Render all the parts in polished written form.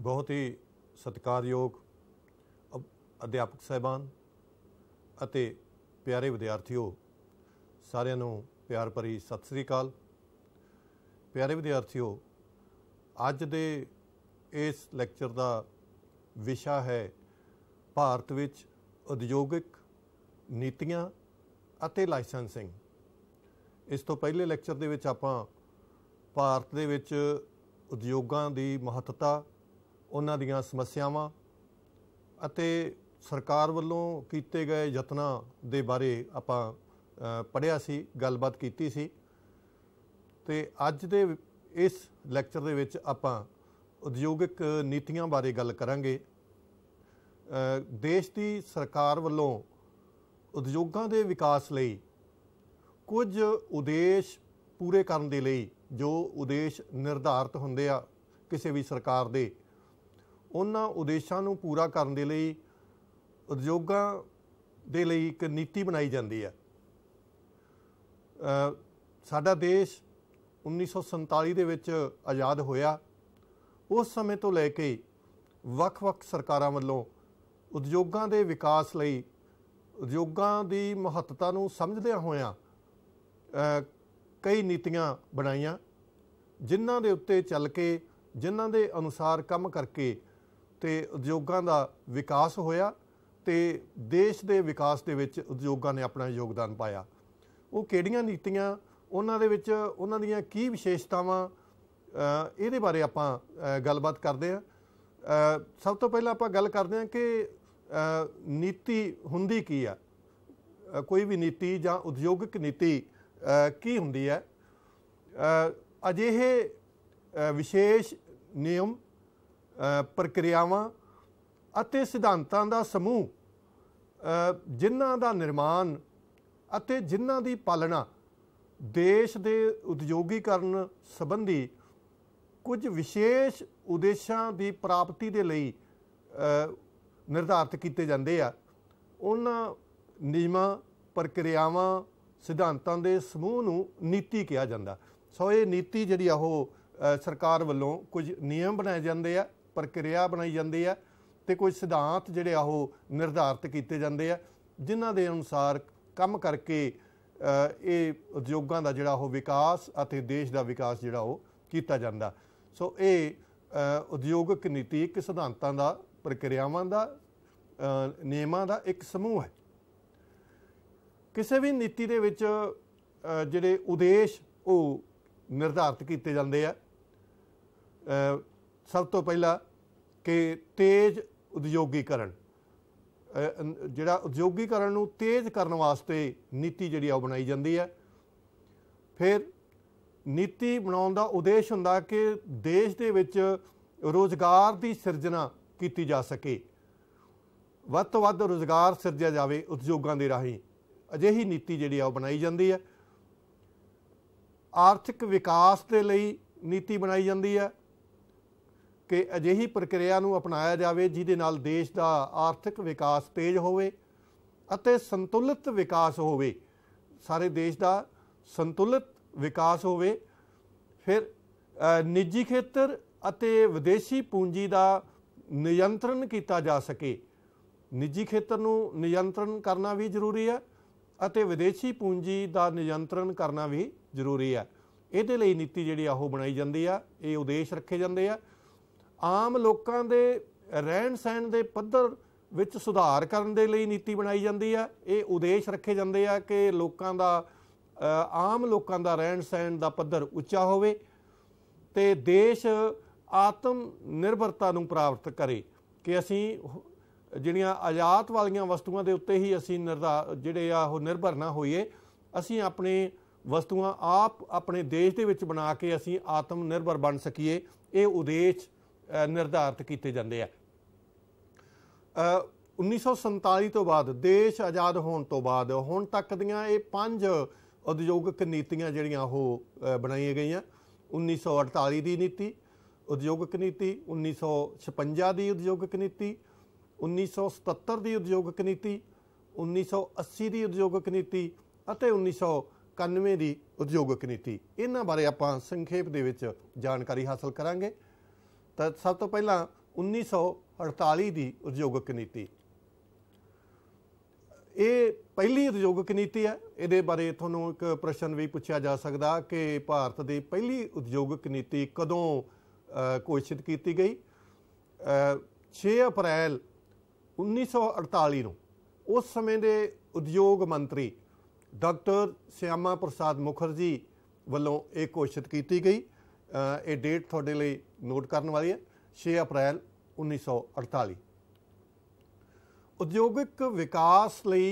बहुत ही सत्कारयोग अध्यापक साहिबान ਅਤੇ प्यारे विद्यार्थियों, सारिਆਂ ਨੂੰ प्यार भरी सत श्री अकाल। प्यारे विद्यार्थियों, ਅੱਜ ਦੇ ਇਸ ਲੈਕਚਰ ਦਾ ਵਿਸ਼ਾ ਹੈ ਭਾਰਤ ਵਿੱਚ ਉਦਯੋਗਿਕ ਨੀਤੀਆਂ ਅਤੇ ਲਾਇਸੈਂਸਿੰਗ। ਇਸ ਤੋਂ ਪਹਿਲੇ ਲੈਕਚਰ ਦੇ ਵਿੱਚ ਆਪਾਂ ਭਾਰਤ ਦੇ ਵਿੱਚ ਉਦਯੋਗਾਂ ਦੀ ਮਹੱਤਤਾ, ਉਹਨਾਂ ਦੀਆਂ ਸਮੱਸਿਆਵਾਂ ਅਤੇ ਸਰਕਾਰ ਵੱਲੋਂ ਕੀਤੇ ਗਏ ਯਤਨਾਂ ਦੇ ਬਾਰੇ ਆਪਾਂ ਪੜ੍ਹਿਆ ਸੀ, ਗੱਲਬਾਤ ਕੀਤੀ ਸੀ। ਤੇ ਅੱਜ ਦੇ ਇਸ ਲੈਕਚਰ ਦੇ ਵਿੱਚ ਆਪਾਂ ਉਦਯੋਗਿਕ ਨੀਤੀਆਂ ਬਾਰੇ ਗੱਲ ਕਰਾਂਗੇ। ਦੇਸ਼ ਦੀ ਸਰਕਾਰ ਵੱਲੋਂ ਉਦਯੋਗਾਂ ਦੇ ਵਿਕਾਸ ਲਈ ਕੁਝ ਉਦੇਸ਼ ਪੂਰੇ ਕਰਨ ਦੇ ਲਈ ਜੋ ਉਦੇਸ਼ ਨਿਰਧਾਰਿਤ ਹੁੰਦੇ ਆ ਕਿਸੇ ਵੀ ਸਰਕਾਰ ਦੇ, ਉਹਨਾਂ ਉਦੇਸ਼ਾਂ ਨੂੰ ਪੂਰਾ ਕਰਨ ਦੇ ਲਈ ਉਦਯੋਗਾਂ ਦੇ ਲਈ ਇੱਕ ਨੀਤੀ ਬਣਾਈ ਜਾਂਦੀ ਹੈ। ਸਾਡਾ ਦੇਸ਼ 1947 ਦੇ ਵਿੱਚ ਆਜ਼ਾਦ ਹੋਇਆ। ਉਸ ਸਮੇਂ ਤੋਂ ਲੈ ਕੇ ਵੱਖ-ਵੱਖ ਸਰਕਾਰਾਂ ਵੱਲੋਂ ਉਦਯੋਗਾਂ ਦੇ ਵਿਕਾਸ ਲਈ, ਉਦਯੋਗਾਂ ਦੀ ਮਹੱਤਤਾ ਨੂੰ ਸਮਝਦਿਆਂ ਹੋਇਆਂ ਕਈ ਨੀਤੀਆਂ ਬਣਾਈਆਂ, ਜਿਨ੍ਹਾਂ ਦੇ ਉੱਤੇ ਚੱਲ ਕੇ, ਜਿਨ੍ਹਾਂ ਦੇ ਅਨੁਸਾਰ ਕੰਮ ਕਰਕੇ ਤੇ ਉਦਯੋਗਾਂ ਦਾ ਵਿਕਾਸ ਹੋਇਆ ਤੇ ਦੇਸ਼ ਦੇ ਵਿਕਾਸ ਦੇ ਵਿੱਚ ਉਦਯੋਗਾਂ ਨੇ ਆਪਣਾ ਯੋਗਦਾਨ ਪਾਇਆ। ਉਹ ਕਿਹੜੀਆਂ ਨੀਤੀਆਂ, ਉਹਨਾਂ ਦੇ ਵਿੱਚ ਉਹਨਾਂ ਦੀਆਂ ਕੀ ਵਿਸ਼ੇਸ਼ਤਾਵਾਂ, ਇਹਦੇ ਬਾਰੇ ਆਪਾਂ ਗੱਲਬਾਤ ਕਰਦੇ ਹਾਂ। ਸਭ ਤੋਂ ਪਹਿਲਾਂ ਆਪਾਂ ਗੱਲ ਕਰਦੇ ਹਾਂ ਕਿ ਨੀਤੀ ਹੁੰਦੀ ਕੀ ਆ। ਕੋਈ ਵੀ ਨੀਤੀ ਜਾਂ ਉਦਯੋਗਿਕ ਨੀਤੀ ਕੀ ਹੁੰਦੀ ਹੈ। ਅਜਿਹੇ ਵਿਸ਼ੇਸ਼ ਨਿਯਮ, ਪ੍ਰਕਿਰਿਆਵਾਂ ਅਤੇ ਸਿਧਾਂਤਾਂ ਦਾ ਸਮੂਹ ਜਿਨ੍ਹਾਂ ਦਾ ਨਿਰਮਾਣ ਅਤੇ ਜਿਨ੍ਹਾਂ ਦੀ ਪਾਲਣਾ ਦੇਸ਼ ਦੇ ਉਦਯੋਗੀਕਰਨ ਸੰਬੰਧੀ ਕੁਝ ਵਿਸ਼ੇਸ਼ ਉਦੇਸ਼ਾਂ ਦੀ ਪ੍ਰਾਪਤੀ ਦੇ ਲਈ ਨਿਰਧਾਰਿਤ ਕੀਤੇ ਜਾਂਦੇ ਆ, ਉਹਨਾਂ ਨਿਯਮਾਂ, ਪ੍ਰਕਿਰਿਆਵਾਂ, ਸਿਧਾਂਤਾਂ ਦੇ ਸਮੂਹ ਨੂੰ ਨੀਤੀ ਕਿਹਾ ਜਾਂਦਾ। ਸੋ ਇਹ ਨੀਤੀ ਜਿਹੜੀ ਆ ਉਹ ਸਰਕਾਰ ਵੱਲੋਂ ਕੁਝ ਨਿਯਮ ਬਣਾਏ ਜਾਂਦੇ ਆ, ਪ੍ਰਕਿਰਿਆ ਬਣਾਈ ਜਾਂਦੀ ਆ ਤੇ ਕੁਝ ਸਿਧਾਂਤ ਜਿਹੜੇ ਆ ਉਹ ਨਿਰਧਾਰਿਤ ਕੀਤੇ ਜਾਂਦੇ ਆ, ਜਿਨ੍ਹਾਂ ਦੇ ਅਨੁਸਾਰ ਕੰਮ ਕਰਕੇ ਇਹ ਉਦਯੋਗਾਂ ਦਾ ਜਿਹੜਾ ਉਹ ਵਿਕਾਸ ਅਤੇ ਦੇਸ਼ ਦਾ ਵਿਕਾਸ ਜਿਹੜਾ ਉਹ ਕੀਤਾ ਜਾਂਦਾ। ਸੋ ਇਹ ਉਦਯੋਗਿਕ ਨੀਤੀ ਇੱਕ ਸਿਧਾਂਤਾਂ ਦਾ, ਪ੍ਰਕਿਰਿਆਵਾਂ ਦਾ, ਨਿਯਮਾਂ ਦਾ ਇੱਕ ਸਮੂਹ ਹੈ। ਕਿਸੇ ਵੀ ਨੀਤੀ ਦੇ ਵਿੱਚ ਜਿਹੜੇ ਉਦੇਸ਼ ਉਹ ਨਿਰਧਾਰਿਤ ਕੀਤੇ ਜਾਂਦੇ ਆ। ਸਭ ਤੋਂ ਪਹਿਲਾਂ ਕਿ ਤੇਜ਼ ਉਦਯੋਗੀਕਰਨ, ਜਿਹੜਾ ਉਦਯੋਗੀਕਰਨ ਨੂੰ ਤੇਜ਼ ਕਰਨ ਵਾਸਤੇ ਨੀਤੀ ਜਿਹੜੀ ਆ ਉਹ ਬਣਾਈ ਜਾਂਦੀ ਹੈ। ਫਿਰ ਨੀਤੀ ਬਣਾਉਣ ਦਾ ਉਦੇਸ਼ ਹੁੰਦਾ ਕਿ ਦੇਸ਼ ਦੇ ਵਿੱਚ ਰੁਜ਼ਗਾਰ ਦੀ ਸਿਰਜਣਾ ਕੀਤੀ ਜਾ ਸਕੇ, ਵੱਧ ਤੋਂ ਵੱਧ ਰੁਜ਼ਗਾਰ ਸਿਰਜਿਆ ਜਾਵੇ ਉਦਯੋਗਾਂ ਦੇ ਰਾਹੀਂ। ਅਜਿਹੀ ਨੀਤੀ ਜਿਹੜੀ ਆ ਉਹ ਬਣਾਈ ਜਾਂਦੀ ਹੈ। ਆਰਥਿਕ ਵਿਕਾਸ ਦੇ ਲਈ ਨੀਤੀ ਬਣਾਈ ਜਾਂਦੀ ਹੈ ਕਿ ਅਜਿਹੀ ਪ੍ਰਕਿਰਿਆ ਨੂੰ ਅਪਣਾਇਆ ਜਾਵੇ ਜਿਹਦੇ ਨਾਲ ਦੇਸ਼ ਦਾ ਆਰਥਿਕ ਵਿਕਾਸ ਤੇਜ਼ ਹੋਵੇ ਅਤੇ ਸੰਤੁਲਿਤ ਵਿਕਾਸ ਹੋਵੇ, ਸਾਰੇ ਦੇਸ਼ ਦਾ ਸੰਤੁਲਿਤ ਵਿਕਾਸ ਹੋਵੇ। ਫਿਰ ਨਿੱਜੀ ਖੇਤਰ ਅਤੇ ਵਿਦੇਸ਼ੀ ਪੂੰਜੀ ਦਾ ਨਿਯੰਤਰਣ ਕੀਤਾ ਜਾ ਸਕੇ। ਨਿੱਜੀ ਖੇਤਰ ਨੂੰ ਨਿਯੰਤਰਣ ਕਰਨਾ ਵੀ ਜ਼ਰੂਰੀ ਹੈ ਅਤੇ ਵਿਦੇਸ਼ੀ ਪੂੰਜੀ ਦਾ ਨਿਯੰਤਰਣ ਕਰਨਾ ਵੀ ਜ਼ਰੂਰੀ ਹੈ। ਇਹਦੇ ਲਈ ਨੀਤੀ ਜਿਹੜੀ ਆ ਉਹ ਬਣਾਈ ਜਾਂਦੀ ਆ, ਇਹ ਉਦੇਸ਼ ਰੱਖੇ ਜਾਂਦੇ ਆ। ਆਮ ਲੋਕਾਂ ਦੇ ਰਹਿਣ ਸਹਿਣ ਦੇ ਪੱਧਰ ਵਿੱਚ ਸੁਧਾਰ ਕਰਨ ਦੇ ਲਈ ਨੀਤੀ ਬਣਾਈ ਜਾਂਦੀ ਆ। ਇਹ ਉਦੇਸ਼ ਰੱਖੇ ਜਾਂਦੇ ਆ ਕਿ ਲੋਕਾਂ ਦਾ, ਆਮ ਲੋਕਾਂ ਦਾ ਰਹਿਣ ਸਹਿਣ ਦਾ ਪੱਧਰ ਉੱਚਾ ਹੋਵੇ ਤੇ ਦੇਸ਼ ਆਤਮ ਨਿਰਭਰਤਾ ਨੂੰ ਪ੍ਰਾਪਤ ਕਰੇ, ਕਿ ਅਸੀਂ ਜਿਹੜੀਆਂ ਆਯਾਤ ਵਾਲੀਆਂ ਵਸਤੂਆਂ ਦੇ ਉੱਤੇ ਹੀ ਅਸੀਂ ਜਿਹੜੇ ਆ ਉਹ ਨਿਰਭਰ ਨਾ ਹੋਈਏ। ਅਸੀਂ ਆਪਣੇ ਵਸਤੂਆਂ ਆਪ ਆਪਣੇ ਦੇਸ਼ ਦੇ ਵਿੱਚ ਬਣਾ ਕੇ ਅਸੀਂ ਆਤਮ ਨਿਰਭਰ ਬਣ ਸਕੀਏ। ਇਹ ਉਦੇਸ਼ ਨਿਰਧਾਰਿਤ ਕੀਤੇ ਜਾਂਦੇ ਆ। 1947 ਤੋਂ ਬਾਅਦ, ਦੇਸ਼ ਆਜ਼ਾਦ ਹੋਣ ਤੋਂ ਬਾਅਦ ਹੁਣ ਤੱਕ ਦੀਆਂ ਇਹ 5 ਉਦਯੋਗਿਕ ਨੀਤੀਆਂ ਜਿਹੜੀਆਂ ਉਹ ਬਣਾਈਆਂ ਗਈਆਂ। 1948 ਦੀ ਨੀਤੀ ਉਦਯੋਗਿਕ ਨੀਤੀ, 1956 ਦੀ ਉਦਯੋਗਿਕ ਨੀਤੀ, 1977 ਦੀ ਉਦਯੋਗਿਕ ਨੀਤੀ, 1980 ਦੀ ਉਦਯੋਗਿਕ ਨੀਤੀ ਅਤੇ 1991 ਦੀ ਉਦਯੋਗਿਕ ਨੀਤੀ। ਇਹਨਾਂ ਬਾਰੇ ਆਪਾਂ ਸੰਖੇਪ ਦੇ ਵਿੱਚ ਜਾਣਕਾਰੀ ਹਾਸਲ ਕਰਾਂਗੇ। ਤਾਂ ਸਭ ਤੋਂ ਪਹਿਲਾਂ 1948 ਦੀ ਉਦਯੋਗਿਕ ਨੀਤੀ। ਇਹ ਪਹਿਲੀ ਉਦਯੋਗਿਕ ਨੀਤੀ ਹੈ। ਇਹਦੇ ਬਾਰੇ ਤੁਹਾਨੂੰ ਇੱਕ ਪ੍ਰਸ਼ਨ ਵੀ ਪੁੱਛਿਆ ਜਾ ਸਕਦਾ ਕਿ ਭਾਰਤ ਦੀ ਪਹਿਲੀ ਉਦਯੋਗਿਕ ਨੀਤੀ ਕਦੋਂ ਘੋਸ਼ਿਤ ਕੀਤੀ ਗਈ। 6 ਅਪ੍ਰੈਲ 1948 ਨੂੰ ਉਸ ਸਮੇਂ ਦੇ ਉਦਯੋਗ ਮੰਤਰੀ ਡਾਕਟਰ ਸ਼ਿਆਮਾ ਪ੍ਰਸਾਦ ਮੁਖਰਜੀ ਵੱਲੋਂ ਇਹ ਘੋਸ਼ਿਤ ਕੀਤੀ ਗਈ। ਇਹ ਡੇਟ ਤੁਹਾਡੇ ਲਈ ਨੋਟ ਕਰਨ ਵਾਲੀ ਹੈ, 6 ਅਪ੍ਰੈਲ 1948। ਉਦਯੋਗਿਕ ਵਿਕਾਸ ਲਈ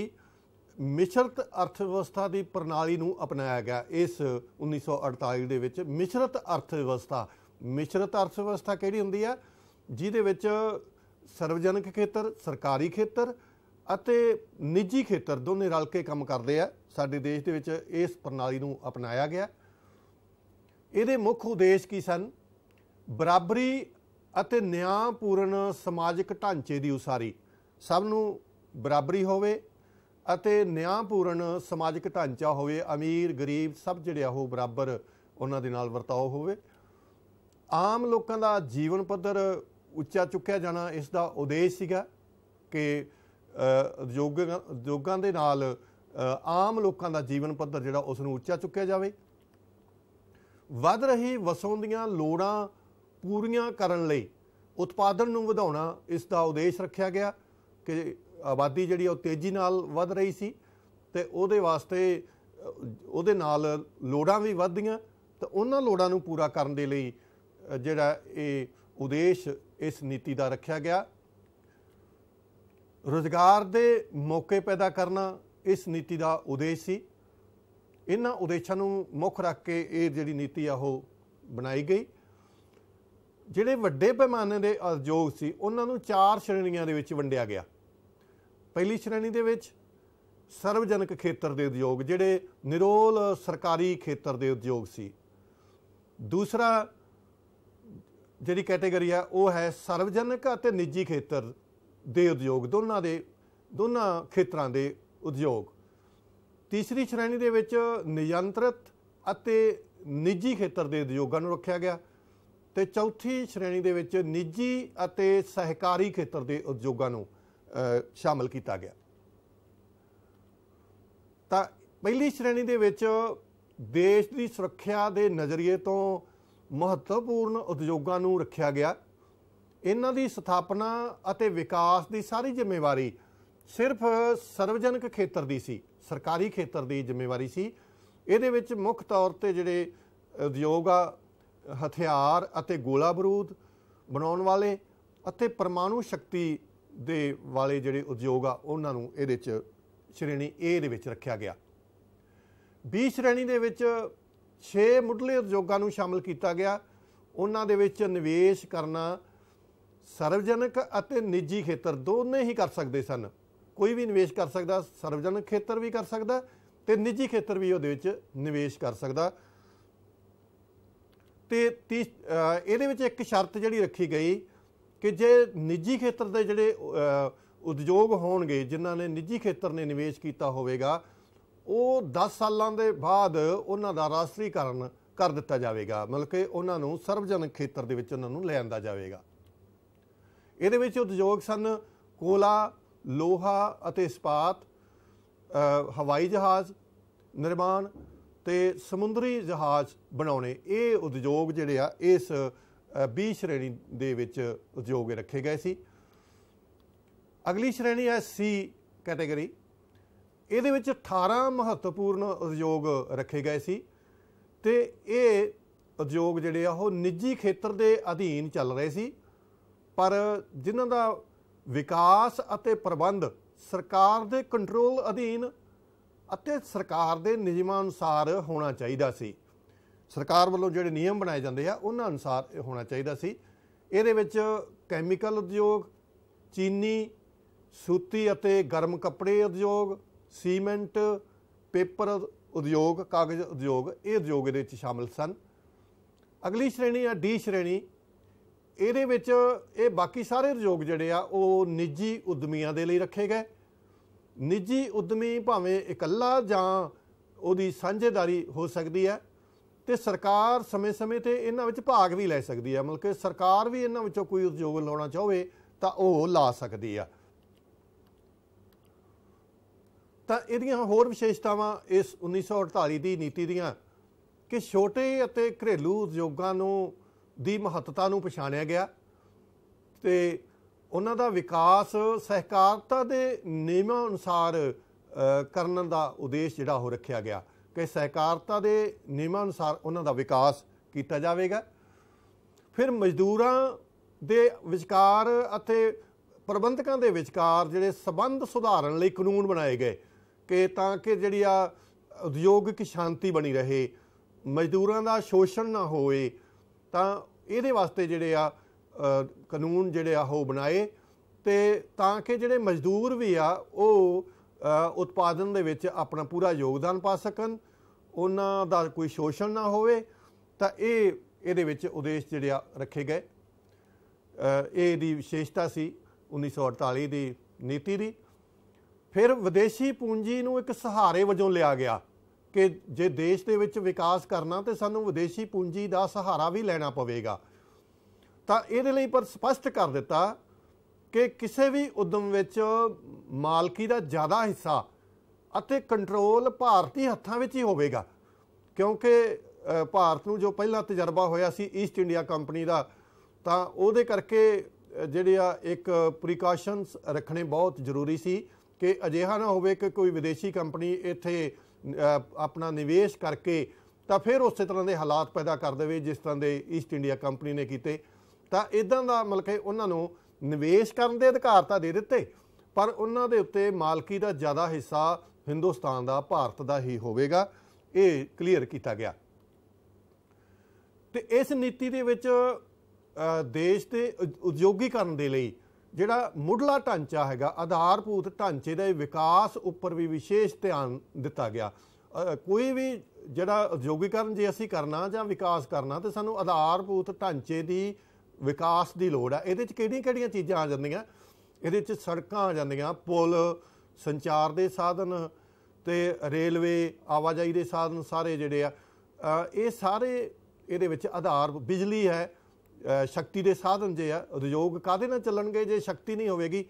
ਮਿਸ਼ਰਤ ਅਰਥ ਵਿਵਸਥਾ ਦੀ ਪ੍ਰਣਾਲੀ ਨੂੰ ਅਪਣਾਇਆ ਗਿਆ। ਇਸ 1948 ਦੇ ਵਿੱਚ ਮਿਸ਼ਰਤ ਅਰਥ ਵਿਵਸਥਾ ਕਿਹੜੀ ਹੁੰਦੀ ਹੈ? ਜਿਹਦੇ ਵਿੱਚ ਸਰਵਜਨਕ ਖੇਤਰ, ਸਰਕਾਰੀ ਖੇਤਰ ਅਤੇ ਨਿੱਜੀ ਖੇਤਰ ਦੋਨੇ ਰਲ ਕੇ ਕੰਮ ਕਰਦੇ ਆ। ਸਾਡੇ ਦੇਸ਼ ਦੇ ਵਿੱਚ ਇਸ ਪ੍ਰਣਾਲੀ ਨੂੰ ਅਪਣਾਇਆ ਗਿਆ। ਇਹਦੇ ਮੁੱਖ ਉਦੇਸ਼ ਕੀ ਸਨ? ਬਰਾਬਰੀ ਅਤੇ ਨਿਆਂਪੂਰਨ ਸਮਾਜਿਕ ਢਾਂਚੇ ਦੀ ਉਸਾਰੀ, ਸਭ ਨੂੰ ਬਰਾਬਰੀ ਹੋਵੇ ਅਤੇ ਨਿਆਂਪੂਰਨ ਸਮਾਜਿਕ ਢਾਂਚਾ ਹੋਵੇ, ਅਮੀਰ ਗਰੀਬ ਸਭ ਜਿਹੜੇ ਆ ਉਹ ਬਰਾਬਰ ਉਹਨਾਂ ਦੇ ਨਾਲ ਵਰਤਾਓ ਹੋਵੇ। ਆਮ ਲੋਕਾਂ ਦਾ ਜੀਵਨ ਪੱਧਰ ਉੱਚਾ ਚੁੱਕਿਆ ਜਾਣਾ ਇਸ ਦਾ ਉਦੇਸ਼ ਸੀਗਾ ਕਿ ਉਦਯੋਗਾਂ ਦੇ ਨਾਲ ਆਮ ਲੋਕਾਂ ਦਾ ਜੀਵਨ ਪੱਧਰ ਜਿਹੜਾ ਉਸ ਨੂੰ ਉੱਚਾ ਚੁੱਕਿਆ ਜਾਵੇ। ਵੱਧ ਰਹੀ ਵਸੋਂ ਦੀਆਂ ਲੋੜਾਂ ਪੂਰੀਆਂ ਕਰਨ ਲਈ ਉਤਪਾਦਨ ਨੂੰ ਵਧਾਉਣਾ ਇਸ ਦਾ ਉਦੇਸ਼ ਰੱਖਿਆ ਗਿਆ ਕਿ ਆਬਾਦੀ ਜਿਹੜੀ ਉਹ ਤੇਜ਼ੀ ਨਾਲ ਵੱਧ ਰਹੀ ਸੀ ਅਤੇ ਉਹਦੇ ਵਾਸਤੇ ਉਹਦੇ ਨਾਲ ਲੋੜਾਂ ਵੀ ਵੱਧਦੀਆਂ, ਤਾਂ ਉਹਨਾਂ ਲੋੜਾਂ ਨੂੰ ਪੂਰਾ ਕਰਨ ਦੇ ਲਈ ਜਿਹੜਾ ਇਹ ਉਦੇਸ਼ ਇਸ ਨੀਤੀ ਦਾ ਰੱਖਿਆ ਗਿਆ। ਰੁਜ਼ਗਾਰ ਦੇ ਮੌਕੇ ਪੈਦਾ ਕਰਨਾ ਇਸ ਨੀਤੀ ਦਾ ਉਦੇਸ਼ ਸੀ। ਇਹਨਾਂ ਉਦੇਸ਼ਾਂ ਨੂੰ ਮੁੱਖ ਰੱਖ ਕੇ ਇਹ ਜਿਹੜੀ ਨੀਤੀ ਆ ਉਹ ਬਣਾਈ ਗਈ। ਜਿਹੜੇ ਵੱਡੇ ਪੈਮਾਨੇ ਦੇ ਉਦਯੋਗ ਸੀ ਉਹਨਾਂ ਨੂੰ 4 ਸ਼੍ਰੇਣੀਆਂ ਦੇ ਵਿੱਚ ਵੰਡਿਆ ਗਿਆ। ਪਹਿਲੀ ਸ਼੍ਰੇਣੀ ਦੇ ਵਿੱਚ ਸਰਵਜਨਕ ਖੇਤਰ ਦੇ ਉਦਯੋਗ, ਜਿਹੜੇ ਨਿਰੋਲ ਸਰਕਾਰੀ ਖੇਤਰ ਦੇ ਉਦਯੋਗ ਸੀ। ਦੂਸਰਾ ਜਿਹੜੀ ਕੈਟੇਗਰੀ ਆ ਉਹ ਹੈ ਸਰਵਜਨਕ ਅਤੇ ਨਿੱਜੀ ਖੇਤਰ ਦੇ ਉਦਯੋਗ, ਦੋਨਾਂ ਖੇਤਰਾਂ ਦੇ ਉਦਯੋਗ। ਤੀਸਰੀ ਸ਼੍ਰੇਣੀ ਦੇ ਵਿੱਚ ਨਿਯੰਤਰਿਤ ਅਤੇ ਨਿੱਜੀ ਖੇਤਰ ਦੇ ਉਦਯੋਗਾਂ ਨੂੰ ਰੱਖਿਆ ਗਿਆ ਅਤੇ ਚੌਥੀ ਸ਼੍ਰੇਣੀ ਦੇ ਵਿੱਚ ਨਿੱਜੀ ਅਤੇ ਸਹਿਕਾਰੀ ਖੇਤਰ ਦੇ ਉਦਯੋਗਾਂ ਨੂੰ ਸ਼ਾਮਲ ਕੀਤਾ ਗਿਆ। ਤਾਂ ਪਹਿਲੀ ਸ਼੍ਰੇਣੀ ਦੇ ਵਿੱਚ ਦੇਸ਼ ਦੀ ਸੁਰੱਖਿਆ ਦੇ ਨਜ਼ਰੀਏ ਤੋਂ ਮਹੱਤਵਪੂਰਨ ਉਦਯੋਗਾਂ ਨੂੰ ਰੱਖਿਆ ਗਿਆ। ਇਹਨਾਂ ਦੀ ਸਥਾਪਨਾ ਅਤੇ ਵਿਕਾਸ ਦੀ ਸਾਰੀ ਜ਼ਿੰਮੇਵਾਰੀ ਸਿਰਫ ਸਰਵਜਨਕ ਖੇਤਰ ਦੀ ਸੀ, ਸਰਕਾਰੀ ਖੇਤਰ ਦੀ ਜ਼ਿੰਮੇਵਾਰੀ ਸੀ। ਇਹਦੇ ਵਿੱਚ ਮੁੱਖ ਤੌਰ 'ਤੇ ਜਿਹੜੇ ਉਦਯੋਗ ਆ ਹਥਿਆਰ ਅਤੇ ਗੋਲਾ ਬਰੂਦ ਬਣਾਉਣ ਵਾਲੇ ਅਤੇ ਪਰਮਾਣੂ ਸ਼ਕਤੀ ਦੇ ਵਾਲੇ ਜਿਹੜੇ ਉਦਯੋਗ ਆ ਉਹਨਾਂ ਨੂੰ ਇਹਦੇ 'ਚ ਸ਼੍ਰੇਣੀ ਏ ਦੇ ਵਿੱਚ ਰੱਖਿਆ ਗਿਆ। ਬੀ ਸ਼੍ਰੇਣੀ ਦੇ ਵਿੱਚ 6 ਮੁੱਢਲੇ ਉਦਯੋਗਾਂ ਨੂੰ ਸ਼ਾਮਲ ਕੀਤਾ ਗਿਆ। ਉਹਨਾਂ ਦੇ ਵਿੱਚ ਨਿਵੇਸ਼ ਕਰਨਾ ਸਰਵਜਨਕ ਅਤੇ ਨਿੱਜੀ ਖੇਤਰ ਦੋਨੇ ਹੀ ਕਰ ਸਕਦੇ ਸਨ। ਕੋਈ ਵੀ ਨਿਵੇਸ਼ ਕਰ ਸਕਦਾ, ਸਰਵਜਨਕ ਖੇਤਰ ਵੀ ਕਰ ਸਕਦਾ ਅਤੇ ਨਿੱਜੀ ਖੇਤਰ ਵੀ ਉਹਦੇ ਵਿੱਚ ਨਿਵੇਸ਼ ਕਰ ਸਕਦਾ। ਅਤੇ ਇਹਦੇ ਵਿੱਚ ਇੱਕ ਸ਼ਰਤ ਜਿਹੜੀ ਰੱਖੀ ਗਈ ਕਿ ਜੇ ਨਿੱਜੀ ਖੇਤਰ ਦੇ ਜਿਹੜੇ ਉਦਯੋਗ ਹੋਣਗੇ, ਜਿਨ੍ਹਾਂ ਨੇ ਨਿੱਜੀ ਖੇਤਰ ਨੇ ਨਿਵੇਸ਼ ਕੀਤਾ ਹੋਵੇਗਾ, ਉਹ 10 ਸਾਲਾਂ ਦੇ ਬਾਅਦ ਉਹਨਾਂ ਦਾ ਰਾਸ਼ਟਰੀਕਰਨ ਕਰ ਦਿੱਤਾ ਜਾਵੇਗਾ, ਮਤਲਬ ਕਿ ਉਹਨਾਂ ਨੂੰ ਸਰਵਜਨਕ ਖੇਤਰ ਦੇ ਵਿੱਚ ਉਹਨਾਂ ਨੂੰ ਲੈ ਆਂਦਾ ਜਾਵੇਗਾ। ਇਹਦੇ ਵਿੱਚ ਉਦਯੋਗ ਸਨ ਕੋਲਾ, ਲੋਹਾ ਅਤੇ ਇਸਪਾਤ, ਹਵਾਈ ਜਹਾਜ਼ ਨਿਰਮਾਣ ਅਤੇ ਸਮੁੰਦਰੀ ਜਹਾਜ਼ ਬਣਾਉਣੇ। ਇਹ ਉਦਯੋਗ ਜਿਹੜੇ ਆ ਇਸ ਬੀ ਸ਼੍ਰੇਣੀ ਦੇ ਵਿੱਚ ਉਦਯੋਗ ਰੱਖੇ ਗਏ ਸੀ। ਅਗਲੀ ਸ਼੍ਰੇਣੀ ਹੈ ਸੀ ਕੈਟੇਗਰੀ। ਇਹਦੇ ਵਿੱਚ 18 ਮਹੱਤਵਪੂਰਨ ਉਦਯੋਗ ਰੱਖੇ ਗਏ ਸੀ ਅਤੇ ਇਹ ਉਦਯੋਗ ਜਿਹੜੇ ਆ ਉਹ ਨਿੱਜੀ ਖੇਤਰ ਦੇ ਅਧੀਨ ਚੱਲ ਰਹੇ ਸੀ, ਪਰ ਜਿਨ੍ਹਾਂ ਦਾ ਵਿਕਾਸ ਅਤੇ ਪ੍ਰਬੰਧ ਸਰਕਾਰ ਦੇ ਕੰਟਰੋਲ ਅਧੀਨ ਅਤੇ ਸਰਕਾਰ ਦੇ ਨਿਯਮਾਂ ਅਨੁਸਾਰ ਹੋਣਾ ਚਾਹੀਦਾ ਸੀ। ਸਰਕਾਰ ਵੱਲੋਂ ਜਿਹੜੇ ਨਿਯਮ ਬਣਾਏ ਜਾਂਦੇ ਆ ਉਹਨਾਂ ਅਨੁਸਾਰ ਹੋਣਾ ਚਾਹੀਦਾ ਸੀ। ਇਹਦੇ ਵਿੱਚ ਕੈਮੀਕਲ ਉਦਯੋਗ, ਚੀਨੀ, ਸੂਤੀ ਅਤੇ ਗਰਮ ਕੱਪੜੇ ਉਦਯੋਗ, ਸੀਮੈਂਟ, ਪੇਪਰ ਉਦਯੋਗ, ਕਾਗਜ਼ ਉਦਯੋਗ, ਇਹ ਉਦਯੋਗ ਇਹਦੇ ਵਿੱਚ ਸ਼ਾਮਿਲ ਸਨ। ਅਗਲੀ ਸ਼੍ਰੇਣੀ ਆ ਡੀ ਸ਼੍ਰੇਣੀ। ਇਹਦੇ ਵਿੱਚ ਇਹ ਬਾਕੀ ਸਾਰੇ ਉਦਯੋਗ ਜਿਹੜੇ ਆ ਉਹ ਨਿੱਜੀ ਉਦਮੀਆਂ ਦੇ ਲਈ ਰੱਖੇ ਗਏ। ਨਿੱਜੀ ਉਦਮੀ ਭਾਵੇਂ ਇਕੱਲਾ ਜਾਂ ਉਹਦੀ ਸਾਂਝੇਦਾਰੀ ਹੋ ਸਕਦੀ ਹੈ, ਤੇ ਸਰਕਾਰ ਸਮੇਂ-ਸਮੇਂ ਤੇ ਇਹਨਾਂ ਵਿੱਚ ਭਾਗ ਵੀ ਲੈ ਸਕਦੀ ਹੈ। ਮਤਲਬ ਕਿ ਸਰਕਾਰ ਵੀ ਇਹਨਾਂ ਵਿੱਚੋਂ ਕੋਈ ਉਦਯੋਗ ਲਾਉਣਾ ਚਾਹਵੇ ਤਾਂ ਉਹ ਲਾ ਸਕਦੀ ਆ। ਤਾਂ ਇਹਦੀਆਂ ਹੋਰ ਵਿਸ਼ੇਸ਼ਤਾਵਾਂ ਇਸ 1948 ਦੀ ਨੀਤੀ ਦੀਆਂ ਕਿ ਛੋਟੇ ਅਤੇ ਘਰੇਲੂ ਉਦਯੋਗਾਂ ਨੂੰ ਦੀ ਮਹੱਤਤਾ ਨੂੰ ਪਛਾਣਿਆ ਗਿਆ ਤੇ ਉਹਨਾਂ ਦਾ ਵਿਕਾਸ ਸਹਿਕਾਰਤਾ ਦੇ ਨਿਯਮਾਂ ਅਨੁਸਾਰ ਕਰਨ ਦਾ ਉਦੇਸ਼ ਜਿਹੜਾ ਉਹ ਰੱਖਿਆ ਗਿਆ ਕਿ ਸਹਿਕਾਰਤਾ ਦੇ ਨਿਯਮਾਂ ਅਨੁਸਾਰ ਉਹਨਾਂ ਦਾ ਵਿਕਾਸ ਕੀਤਾ ਜਾਵੇਗਾ। ਫਿਰ ਮਜ਼ਦੂਰਾਂ ਦੇ ਵਿਚਕਾਰ ਅਤੇ ਪ੍ਰਬੰਧਕਾਂ ਦੇ ਵਿਚਕਾਰ ਜਿਹੜੇ ਸੰਬੰਧ ਸੁਧਾਰਨ ਲਈ ਕਾਨੂੰਨ ਬਣਾਏ ਗਏ ਕਿ ਤਾਂ ਕਿ ਜਿਹੜੀ ਆ ਉਦਯੋਗਿਕ ਸ਼ਾਂਤੀ ਬਣੀ ਰਹੇ, ਮਜ਼ਦੂਰਾਂ ਦਾ ਸ਼ੋਸ਼ਣ ਨਾ ਹੋਵੇ, ਤਾਂ ਇਹਦੇ ਵਾਸਤੇ ਜਿਹੜੇ ਆ ਕਾਨੂੰਨ ਜਿਹੜੇ ਆ ਉਹ ਬਣਾਏ ਤੇ ਤਾਂ ਕਿ ਜਿਹੜੇ ਮਜ਼ਦੂਰ ਵੀ ਆ ਉਹ ਉਤਪਾਦਨ ਦੇ ਵਿੱਚ ਆਪਣਾ ਪੂਰਾ ਯੋਗਦਾਨ ਪਾ ਸਕਣ, ਉਹਨਾਂ ਦਾ ਕੋਈ ਸ਼ੋਸ਼ਣ ਨਾ ਹੋਵੇ। ਤਾਂ ਇਹਦੇ ਵਿੱਚ ਉਦੇਸ਼ ਜਿਹੜੇ ਆ ਰੱਖੇ ਗਏ। ਇਹਦੀ ਵਿਸ਼ੇਸ਼ਤਾ ਸੀ 1948 ਦੀ ਨੀਤੀ ਦੀ। ਫਿਰ ਵਿਦੇਸ਼ੀ ਪੂੰਜੀ ਨੂੰ ਇੱਕ ਸਹਾਰੇ ਵਜੋਂ ਲਿਆ ਗਿਆ ਕਿ ਜੇ ਦੇਸ਼ ਦੇ ਵਿੱਚ ਵਿਕਾਸ ਕਰਨਾ ਤੇ ਸਾਨੂੰ ਵਿਦੇਸ਼ੀ ਪੂੰਜੀ ਦਾ ਸਹਾਰਾ ਵੀ ਲੈਣਾ ਪਵੇਗਾ। ਤਾਂ ਇਹਦੇ ਲਈ ਪਰ ਸਪਸ਼ਟ ਕਰ ਦਿੱਤਾ ਕਿ ਕਿਸੇ ਵੀ ਉਦਮ ਵਿੱਚ ਮਾਲਕੀ ਦਾ ਜ਼ਿਆਦਾ ਹਿੱਸਾ ਅਤੇ ਕੰਟਰੋਲ ਭਾਰਤੀ ਹੱਥਾਂ ਵਿੱਚ ਹੀ ਹੋਵੇਗਾ, ਕਿਉਂਕਿ ਭਾਰਤ ਨੂੰ ਜੋ ਪਹਿਲਾ ਤਜਰਬਾ ਹੋਇਆ ਸੀ ਈਸਟ ਇੰਡੀਆ ਕੰਪਨੀ ਦਾ, ਤਾਂ ਉਹਦੇ ਕਰਕੇ ਜਿਹੜੇ ਆ ਇੱਕ ਪ੍ਰੀਕਾਸ਼ਨਸ ਰੱਖਣੇ ਬਹੁਤ ਜ਼ਰੂਰੀ ਸੀ ਕਿ ਅਜਿਹਾ ਨਾ ਹੋਵੇ ਕਿ ਕੋਈ ਵਿਦੇਸ਼ੀ ਕੰਪਨੀ ਇੱਥੇ ਆਪਣਾ ਨਿਵੇਸ਼ ਕਰਕੇ ਤਾਂ ਫਿਰ ਉਸੇ ਤਰ੍ਹਾਂ ਦੇ ਹਾਲਾਤ ਪੈਦਾ ਕਰ ਦੇਵੇ ਜਿਸ ਤਰ੍ਹਾਂ ਦੇ ਈਸਟ ਇੰਡੀਆ ਕੰਪਨੀ ਨੇ ਕੀਤੇ। ਤਾਂ ਇੱਦਾਂ ਦਾ ਮਤਲਬ ਕਿ ਉਹਨਾਂ ਨੂੰ ਨਿਵੇਸ਼ ਕਰਨ ਦੇ ਅਧਿਕਾਰ ਤਾਂ ਦੇ ਦਿੱਤੇ, ਪਰ ਉਹਨਾਂ ਦੇ ਉੱਤੇ ਮਾਲਕੀ ਦਾ ਜ਼ਿਆਦਾ ਹਿੱਸਾ ਹਿੰਦੁਸਤਾਨ ਦਾ, ਭਾਰਤ ਦਾ ਹੀ ਹੋਵੇਗਾ, ਇਹ ਕਲੀਅਰ ਕੀਤਾ ਗਿਆ। ਤੇ ਇਸ ਨੀਤੀ ਦੇ ਵਿੱਚ ਦੇਸ਼ ਦੇ ਉਦਯੋਗੀਕਰਨ ਦੇ ਲਈ ਜਿਹੜਾ ਮੁੱਢਲਾ ਢਾਂਚਾ ਹੈਗਾ, ਆਧਾਰਭੂਤ ਢਾਂਚੇ ਦੇ ਵਿਕਾਸ ਉੱਪਰ ਵੀ ਵਿਸ਼ੇਸ਼ ਧਿਆਨ ਦਿੱਤਾ ਗਿਆ। ਕੋਈ ਵੀ ਜਿਹੜਾ ਉਦਯੋਗੀਕਰਨ ਜੇ ਅਸੀਂ ਕਰਨਾ ਜਾਂ ਵਿਕਾਸ ਕਰਨਾ ਤੇ ਸਾਨੂੰ ਆਧਾਰਭੂਤ ਢਾਂਚੇ ਦੀ ਵਿਕਾਸ ਦੀ ਲੋੜ ਆ। ਇਹਦੇ 'ਚ ਕਿਹੜੀਆਂ ਚੀਜ਼ਾਂ ਆ ਜਾਂਦੀਆਂ? ਇਹਦੇ 'ਚ ਸੜਕਾਂ ਆ ਜਾਂਦੀਆਂ, ਪੁਲ, ਸੰਚਾਰ ਦੇ ਸਾਧਨ ਤੇ ਰੇਲਵੇ, ਆਵਾਜਾਈ ਦੇ ਸਾਧਨ ਸਾਰੇ ਜਿਹੜੇ ਆ, ਇਹ ਸਾਰੇ ਇਹਦੇ ਵਿੱਚ ਆਧਾਰ, ਬਿਜਲੀ ਹੈ, ਸ਼ਕਤੀ ਦੇ ਸਾਧਨ ਜੇ ਆ। ਉਦਯੋਗ ਕਾਹਦੇ ਨਾਲ ਚੱਲਣਗੇ ਜੇ ਸ਼ਕਤੀ ਨਹੀਂ ਹੋਵੇਗੀ?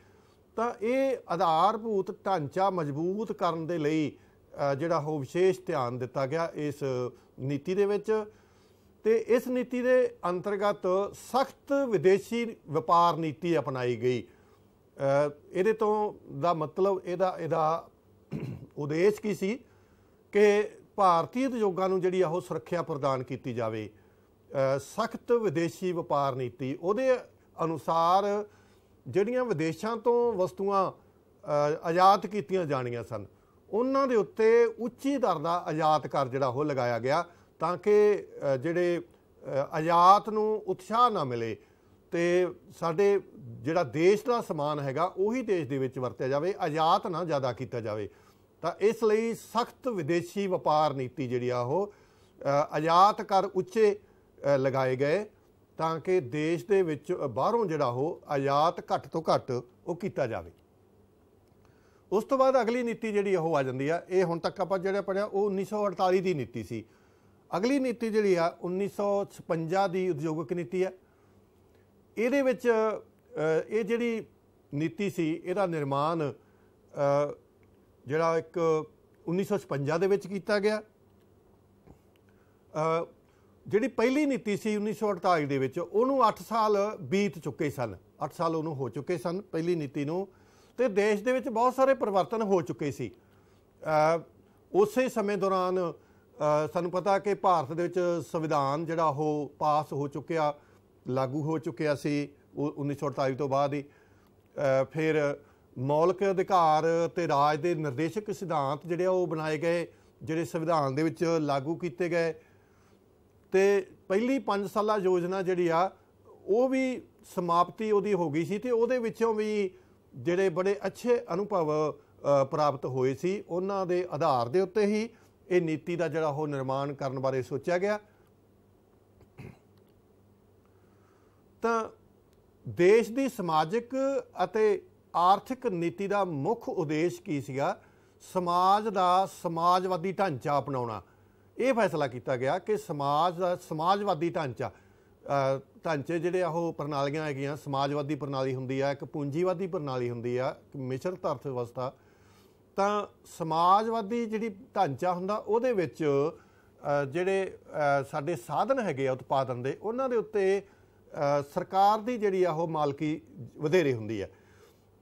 ਤਾਂ ਇਹ ਆਧਾਰਭੂਤ ਢਾਂਚਾ ਮਜ਼ਬੂਤ ਕਰਨ ਦੇ ਲਈ ਜਿਹੜਾ ਉਹ ਵਿਸ਼ੇਸ਼ ਧਿਆਨ ਦਿੱਤਾ ਗਿਆ ਇਸ ਨੀਤੀ ਦੇ ਵਿੱਚ। ਤੇ ਇਸ ਨੀਤੀ ਦੇ ਅੰਤਰਗਤ ਸਖਤ ਵਿਦੇਸ਼ੀ ਵਪਾਰ ਨੀਤੀ ਅਪਣਾਈ ਗਈ। ਇਹਦੇ ਤੋਂ ਦਾ ਮਤਲਬ ਇਹਦਾ ਉਦੇਸ਼ ਕੀ ਸੀ ਕਿ ਭਾਰਤੀ ਉਦਯੋਗਾਂ ਨੂੰ ਜਿਹੜੀ ਉਹ ਸੁਰੱਖਿਆ ਪ੍ਰਦਾਨ ਕੀਤੀ ਜਾਵੇ। ਸਖਤ ਵਿਦੇਸ਼ੀ ਵਪਾਰ ਨੀਤੀ, ਉਹਦੇ ਅਨੁਸਾਰ ਜਿਹੜੀਆਂ ਵਿਦੇਸ਼ਾਂ ਤੋਂ ਵਸਤੂਆਂ ਆਯਾਤ ਕੀਤੀਆਂ ਜਾਣੀਆਂ ਸਨ ਉਹਨਾਂ ਦੇ ਉੱਤੇ ਉੱਚੀ ਦਰ ਦਾ ਆਯਾਤ ਕਰ ਜਿਹੜਾ ਉਹ ਲਗਾਇਆ ਗਿਆ ਤਾਂ ਕਿ ਜਿਹੜੇ ਆਯਾਤ ਨੂੰ ਉਤਸ਼ਾਹ ਨਾ ਮਿਲੇ ਤੇ ਸਾਡੇ ਜਿਹੜਾ ਦੇਸ਼ ਦਾ ਸਮਾਨ ਹੈਗਾ ਉਹੀ ਦੇਸ਼ ਦੇ ਵਿੱਚ ਵਰਤਿਆ ਜਾਵੇ, ਆਯਾਤ ਨਾ ਜ਼ਿਆਦਾ ਕੀਤਾ ਜਾਵੇ। ਤਾਂ ਇਸ ਲਈ ਸਖਤ ਵਿਦੇਸ਼ੀ ਵਪਾਰ ਨੀਤੀ ਜਿਹੜੀ ਆ ਉਹ ਆਯਾਤ ਕਰ ਉੱਚੇ ਲਗਾਏ ਗਏ ਤਾਂ ਕਿ ਦੇਸ਼ ਦੇ ਵਿੱਚ ਬਾਹਰੋਂ ਜਿਹੜਾ ਉਹ ਆਯਾਤ ਘੱਟ ਤੋਂ ਘੱਟ ਉਹ ਕੀਤਾ ਜਾਵੇ। ਉਸ ਤੋਂ ਬਾਅਦ ਅਗਲੀ ਨੀਤੀ ਜਿਹੜੀ ਉਹ ਆ ਜਾਂਦੀ ਆ। ਇਹ ਹੁਣ ਤੱਕ ਆਪਾਂ ਜਿਹੜਾ ਪੜ੍ਹਿਆ ਉਹ 1948 ਦੀ ਨੀਤੀ ਸੀ। ਅਗਲੀ ਨੀਤੀ ਜਿਹੜੀ ਆ 1956 ਦੀ ਉਦਯੋਗਿਕ ਨੀਤੀ ਆ। ਇਹਦੇ ਵਿੱਚ ਇਹ ਜਿਹੜੀ ਨੀਤੀ ਸੀ ਇਹਦਾ ਨਿਰਮਾਣ ਜਿਹੜਾ ਇੱਕ 1956 ਦੇ ਵਿੱਚ ਕੀਤਾ ਗਿਆ। ਜਿਹੜੀ ਪਹਿਲੀ ਨੀਤੀ ਸੀ 1948 ਦੇ ਵਿੱਚ ਉਹਨੂੰ 8 ਸਾਲ ਬੀਤ ਚੁੱਕੇ ਸਨ, 8 ਸਾਲ ਉਹਨੂੰ ਹੋ ਚੁੱਕੇ ਸਨ ਪਹਿਲੀ ਨੀਤੀ ਨੂੰ, ਤੇ ਦੇਸ਼ ਦੇ ਵਿੱਚ ਬਹੁਤ ਸਾਰੇ ਪਰਿਵਰਤਨ ਹੋ ਚੁੱਕੇ ਸੀ। ਉਸੇ ਸਮੇਂ ਦੌਰਾਨ ਸਾਨੂੰ ਪਤਾ ਕਿ ਭਾਰਤ ਦੇ ਵਿੱਚ ਸੰਵਿਧਾਨ ਜਿਹੜਾ ਉਹ ਪਾਸ ਹੋ ਚੁੱਕਿਆ, ਲਾਗੂ ਹੋ ਚੁੱਕਿਆ ਸੀ 1948 ਤੋਂ ਬਾਅਦ ਹੀ। ਫਿਰ ਮੌਲਿਕ ਅਧਿਕਾਰ ਤੇ ਰਾਜ ਦੇ ਨਿਰਦੇਸ਼ਕ ਸਿਧਾਂਤ ਜਿਹੜੇ ਉਹ ਬਣਾਏ ਗਏ, ਜਿਹੜੇ ਸੰਵਿਧਾਨ ਦੇ ਵਿੱਚ ਲਾਗੂ ਕੀਤੇ ਗਏ। ਤੇ ਪਹਿਲੀ 5 ਸਾਲਾ ਯੋਜਨਾ ਜਿਹੜੀ ਆ ਉਹ ਵੀ ਸਮਾਪਤੀ ਉਹਦੀ ਹੋ ਗਈ ਸੀ ਤੇ ਉਹਦੇ ਵਿੱਚੋਂ ਵੀ ਜਿਹੜੇ ਬੜੇ ਅੱਛੇ ਅਨੁਭਵ ਪ੍ਰਾਪਤ ਹੋਏ ਸੀ ਉਹਨਾਂ ਦੇ ਆਧਾਰ ਦੇ ਉੱਤੇ ਹੀ ਇਹ ਨੀਤੀ ਦਾ ਜਿਹੜਾ ਉਹ ਨਿਰਮਾਣ ਕਰਨ ਬਾਰੇ ਸੋਚਿਆ ਗਿਆ। ਤਾਂ ਦੇਸ਼ ਦੀ ਸਮਾਜਿਕ ਅਤੇ ਆਰਥਿਕ ਨੀਤੀ ਦਾ ਮੁੱਖ ਉਦੇਸ਼ ਕੀ ਸੀਗਾ? ਸਮਾਜ ਦਾ ਸਮਾਜਵਾਦੀ ਢਾਂਚਾ ਅਪਣਾਉਣਾ ਇਹ ਫੈਸਲਾ ਕੀਤਾ ਗਿਆ ਕਿ ਸਮਾਜ ਦਾ ਸਮਾਜਵਾਦੀ ਢਾਂਚੇ ਜਿਹੜੇ ਉਹ ਪ੍ਰਣਾਲੀਆਂ ਹੈਗੀਆਂ, ਸਮਾਜਵਾਦੀ ਪ੍ਰਣਾਲੀ ਹੁੰਦੀ ਆ, ਇੱਕ ਪੂੰਜੀਵਾਦੀ ਪ੍ਰਣਾਲੀ ਹੁੰਦੀ ਆ, ਮਿਸ਼ਰਤ ਅਰਥ ਵਿਵਸਥਾ। ਤਾਂ ਸਮਾਜਵਾਦੀ ਜਿਹੜੀ ਢਾਂਚਾ ਹੁੰਦਾ ਉਹਦੇ ਵਿੱਚ ਜਿਹੜੇ ਸਾਡੇ ਸਾਧਨ ਹੈਗੇ ਆ ਉਤਪਾਦਨ ਦੇ, ਉਹਨਾਂ ਦੇ ਉੱਤੇ ਸਰਕਾਰ ਦੀ ਜਿਹੜੀ ਆ ਉਹ ਮਾਲਕੀ ਵਧੇਰੇ ਹੁੰਦੀ ਹੈ।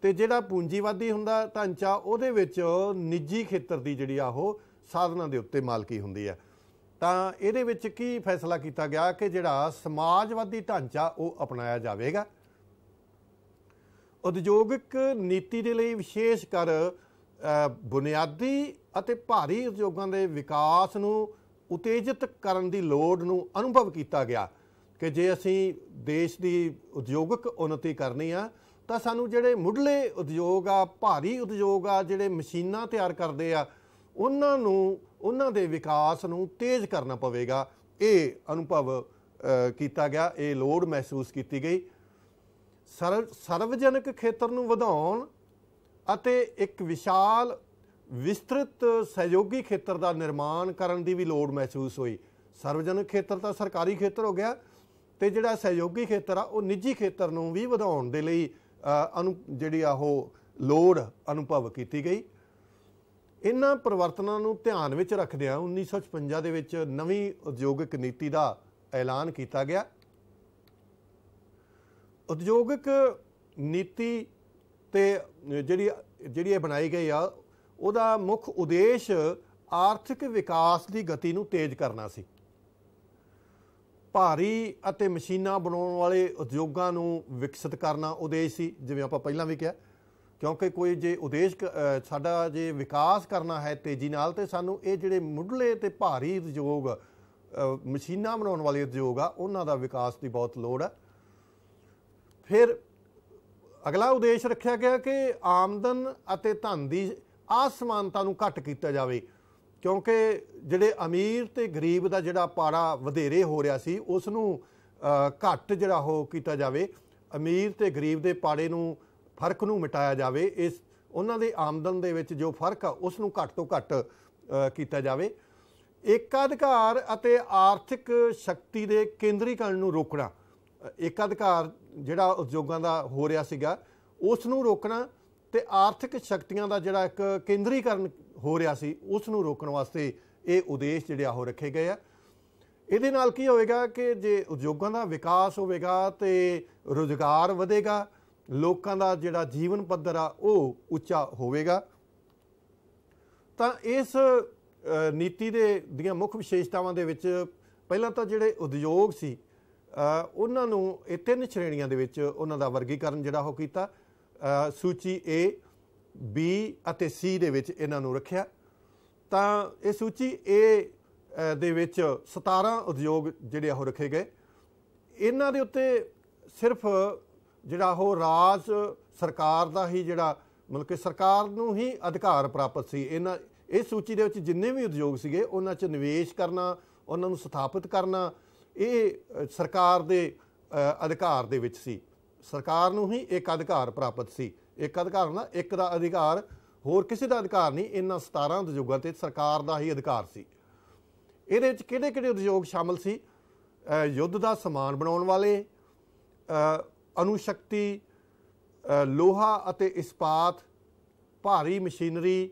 ਤੇ ਜਿਹੜਾ ਪੂੰਜੀਵਾਦੀ ਹੁੰਦਾ ਢਾਂਚਾ, ਉਹਦੇ ਵਿੱਚ ਨਿੱਜੀ ਖੇਤਰ ਦੀ ਜਿਹੜੀ ਆ ਉਹ ਸਾਧਨਾਂ ਦੇ ਉੱਤੇ ਮਾਲਕੀ ਹੁੰਦੀ ਹੈ। ਤਾਂ ਇਹਦੇ ਵਿੱਚ ਕੀ ਫੈਸਲਾ ਕੀਤਾ ਗਿਆ ਕਿ ਜਿਹੜਾ ਸਮਾਜਵਾਦੀ ਢਾਂਚਾ ਉਹ ਅਪਣਾਇਆ ਜਾਵੇਗਾ। ਉਦਯੋਗਿਕ ਨੀਤੀ ਦੇ ਲਈ ਵਿਸ਼ੇਸ਼ ਕਰ ਬੁਨਿਆਦੀ ਅਤੇ ਭਾਰੀ ਉਦਯੋਗਾਂ ਦੇ ਵਿਕਾਸ ਨੂੰ ਉਤੇਜਿਤ ਕਰਨ ਦੀ ਲੋੜ ਨੂੰ ਅਨੁਭਵ ਕੀਤਾ ਗਿਆ ਕਿ ਜੇ ਅਸੀਂ ਦੇਸ਼ ਦੀ ਉਦਯੋਗਿਕ ਉન્નਤੀ ਕਰਨੀ ਆ ਤਾਂ ਸਾਨੂੰ ਜਿਹੜੇ ਮੁੱਢਲੇ ਉਦਯੋਗ ਆ, ਭਾਰੀ ਉਦਯੋਗ ਆ, ਜਿਹੜੇ ਮਸ਼ੀਨਾਂ ਤਿਆਰ ਕਰਦੇ ਆ, ਉਹਨਾਂ ਦੇ ਵਿਕਾਸ ਨੂੰ ਤੇਜ਼ ਕਰਨਾ ਪਵੇਗਾ। ਇਹ ਅਨੁਭਵ ਕੀਤਾ ਗਿਆ, ਇਹ ਲੋੜ ਮਹਿਸੂਸ ਕੀਤੀ ਗਈ। ਸਰਵਜਨਕ ਖੇਤਰ ਨੂੰ ਵਧਾਉਣ ਅਤੇ ਇੱਕ ਵਿਸ਼ਾਲ ਵਿਸਤ੍ਰਿਤ ਸਹਿਯੋਗੀ ਖੇਤਰ ਦਾ ਨਿਰਮਾਣ ਕਰਨ ਦੀ ਵੀ ਲੋੜ ਮਹਿਸੂਸ ਹੋਈ। ਸਰਵਜਨਕ ਖੇਤਰ ਤਾਂ ਸਰਕਾਰੀ ਖੇਤਰ ਹੋ ਗਿਆ, ਤੇ ਜਿਹੜਾ ਸਹਿਯੋਗੀ ਖੇਤਰ ਆ ਉਹ ਨਿੱਜੀ ਖੇਤਰ ਨੂੰ ਵੀ ਵਧਾਉਣ ਦੇ ਲਈ ਜਿਹੜੀ ਆ ਉਹ ਲੋੜ ਅਨੁਭਵ ਕੀਤੀ ਗਈ। ਇਹਨਾਂ ਪਰਿਵਰਤਨਾਂ ਨੂੰ ਧਿਆਨ ਵਿੱਚ ਰੱਖਦਿਆਂ 1956 ਦੇ ਵਿੱਚ ਨਵੀਂ ਉਦਯੋਗਿਕ ਨੀਤੀ ਦਾ ਐਲਾਨ ਕੀਤਾ ਗਿਆ। ਉਦਯੋਗਿਕ ਨੀਤੀ ਤੇ ਜਿਹੜੀ ਇਹ ਬਣਾਈ ਗਈ ਆ, ਉਹਦਾ ਮੁੱਖ ਉਦੇਸ਼ ਆਰਥਿਕ ਵਿਕਾਸ ਦੀ ਗਤੀ ਨੂੰ ਤੇਜ਼ ਕਰਨਾ ਸੀ। ਭਾਰੀ ਅਤੇ ਮਸ਼ੀਨਾਂ ਬਣਾਉਣ ਵਾਲੇ ਉਦਯੋਗਾਂ ਨੂੰ ਵਿਕਸਿਤ ਕਰਨਾ ਉਦੇਸ਼ ਸੀ, ਜਿਵੇਂ ਆਪਾਂ ਪਹਿਲਾਂ ਵੀ ਕਿਹਾ, ਕਿਉਂਕਿ ਕੋਈ ਜੇ ਉਦੇਸ਼ ਸਾਡਾ ਜੇ ਵਿਕਾਸ ਕਰਨਾ ਹੈ ਤੇਜ਼ੀ ਨਾਲ, ਤੇ ਸਾਨੂੰ ਇਹ ਜਿਹੜੇ ਮੁੱਢਲੇ ਤੇ ਭਾਰੀ ਉਦਯੋਗ, ਮਸ਼ੀਨਾਂ ਬਣਾਉਣ ਵਾਲੇ ਉਦਯੋਗ ਆ, ਉਹਨਾਂ ਦਾ ਵਿਕਾਸ ਦੀ ਬਹੁਤ ਲੋੜ ਹੈ। ਫਿਰ ਅਗਲਾ ਉਦੇਸ਼ ਰੱਖਿਆ ਗਿਆ ਕਿ ਆਮਦਨ ਅਤੇ ਧਨ ਦੀ ਅਸਮਾਨਤਾ ਨੂੰ ਘੱਟ ਕੀਤਾ ਜਾਵੇ, ਕਿਉਂਕਿ ਜਿਹੜੇ ਅਮੀਰ ਤੇ ਗਰੀਬ ਦਾ ਜਿਹੜਾ ਪਾੜਾ ਵਧੇਰੇ ਹੋ ਰਿਹਾ ਸੀ, ਉਸ ਨੂੰ ਘੱਟ ਜਿਹੜਾ ਉਹ ਕੀਤਾ ਜਾਵੇ। ਅਮੀਰ ਤੇ ਗਰੀਬ ਦੇ ਪਾੜੇ ਨੂੰ, ਫਰਕ ਨੂੰ ਮਿਟਾਇਆ ਜਾਵੇ। ਉਹਨਾਂ ਦੇ ਆਮਦਨ ਦੇ ਵਿੱਚ ਜੋ ਫਰਕ ਆ ਉਸ ਨੂੰ ਘੱਟ ਤੋਂ ਘੱਟ ਕੀਤਾ ਜਾਵੇ। ਏਕਾਧਿਕਾਰ ਅਤੇ ਆਰਥਿਕ ਸ਼ਕਤੀ ਦੇ ਕੇਂਦਰੀਕਰਨ ਨੂੰ ਰੋਕਣਾ, ਏਕਾਧਿਕਾਰ ਜਿਹੜਾ ਉਦਯੋਗਾਂ ਦਾ ਹੋ ਰਿਹਾ ਸੀਗਾ ਉਸ ਨੂੰ ਰੋਕਣਾ, ਤੇ ਆਰਥਿਕ ਸ਼ਕਤੀਆਂ ਦਾ ਜਿਹੜਾ ਇੱਕ ਕੇਂਦਰੀਕਰਨ ਹੋ ਰਿਹਾ ਸੀ ਉਸ ਨੂੰ ਰੋਕਣ ਵਾਸਤੇ ਇਹ ਉਦੇਸ਼ ਜਿਹੜੇ ਉਹ ਰੱਖੇ ਗਏ ਆ। ਇਹਦੇ ਨਾਲ ਕੀ ਹੋਵੇਗਾ ਕਿ ਜੇ ਉਦਯੋਗਾਂ ਦਾ ਵਿਕਾਸ ਹੋਵੇਗਾ ਤੇ ਰੁਜ਼ਗਾਰ ਵਧੇਗਾ, ਲੋਕਾਂ ਦਾ ਜਿਹੜਾ ਜੀਵਨ ਪੱਧਰ ਆ ਉਹ ਉੱਚਾ ਹੋਵੇਗਾ। ਤਾਂ ਇਸ ਨੀਤੀ ਦੀਆਂ ਮੁੱਖ ਵਿਸ਼ੇਸ਼ਤਾਵਾਂ ਦੇ ਵਿੱਚ ਪਹਿਲਾਂ ਤਾਂ ਜਿਹੜੇ ਉਦਯੋਗ ਸੀ ਉਹਨਾਂ ਨੂੰ ਇਹ 3 ਸ਼੍ਰੇਣੀਆਂ ਦੇ ਵਿੱਚ ਉਹਨਾਂ ਦਾ ਵਰਗੀਕਰਨ ਜਿਹੜਾ ਉਹ ਕੀਤਾ। ਸੂਚੀ A, B ਅਤੇ C ਦੇ ਵਿੱਚ ਇਹਨਾਂ ਨੂੰ ਰੱਖਿਆ। ਤਾਂ ਇਹ ਸੂਚੀ A ਦੇ ਵਿੱਚ 17 ਉਦਯੋਗ ਜਿਹੜੇ ਉਹ ਰੱਖੇ ਗਏ। ਇਹਨਾਂ ਦੇ ਉੱਤੇ ਸਿਰਫ ਜਿਹੜਾ ਉਹ ਰਾਜ ਸਰਕਾਰ ਦਾ ਹੀ ਜਿਹੜਾ ਮਤਲਬ ਕਿ ਸਰਕਾਰ ਨੂੰ ਹੀ ਅਧਿਕਾਰ ਪ੍ਰਾਪਤ ਸੀ। ਇਸ ਸੂਚੀ ਦੇ ਵਿੱਚ ਜਿੰਨੇ ਵੀ ਉਦਯੋਗ ਸੀਗੇ ਉਹਨਾਂ 'ਚ ਨਿਵੇਸ਼ ਕਰਨਾ, ਉਹਨਾਂ ਨੂੰ ਸਥਾਪਿਤ ਕਰਨਾ, ਇਹ ਸਰਕਾਰ ਦੇ ਅਧਿਕਾਰ ਦੇ ਵਿੱਚ ਸੀ। ਸਰਕਾਰ ਨੂੰ ਹੀ ਇੱਕ ਅਧਿਕਾਰ ਪ੍ਰਾਪਤ ਸੀ। ਇੱਕ ਅਧਿਕਾਰ ਹੁੰਦਾ, ਇੱਕ ਦਾ ਅਧਿਕਾਰ, ਹੋਰ ਕਿਸੇ ਦਾ ਅਧਿਕਾਰ ਨਹੀਂ। ਇਹਨਾਂ 17 ਉਦਯੋਗਾਂ 'ਤੇ ਸਰਕਾਰ ਦਾ ਹੀ ਅਧਿਕਾਰ ਸੀ। ਇਹਦੇ ਵਿੱਚ ਕਿਹੜੇ ਉਦਯੋਗ ਸ਼ਾਮਲ ਸੀ? ਯੁੱਧ ਦਾ ਸਮਾਨ ਬਣਾਉਣ ਵਾਲੇ, ਅਣੂਸ਼ਕਤੀ, ਲੋਹਾ ਅਤੇ ਇਸਪਾਤ, ਭਾਰੀ ਮਸ਼ੀਨਰੀ,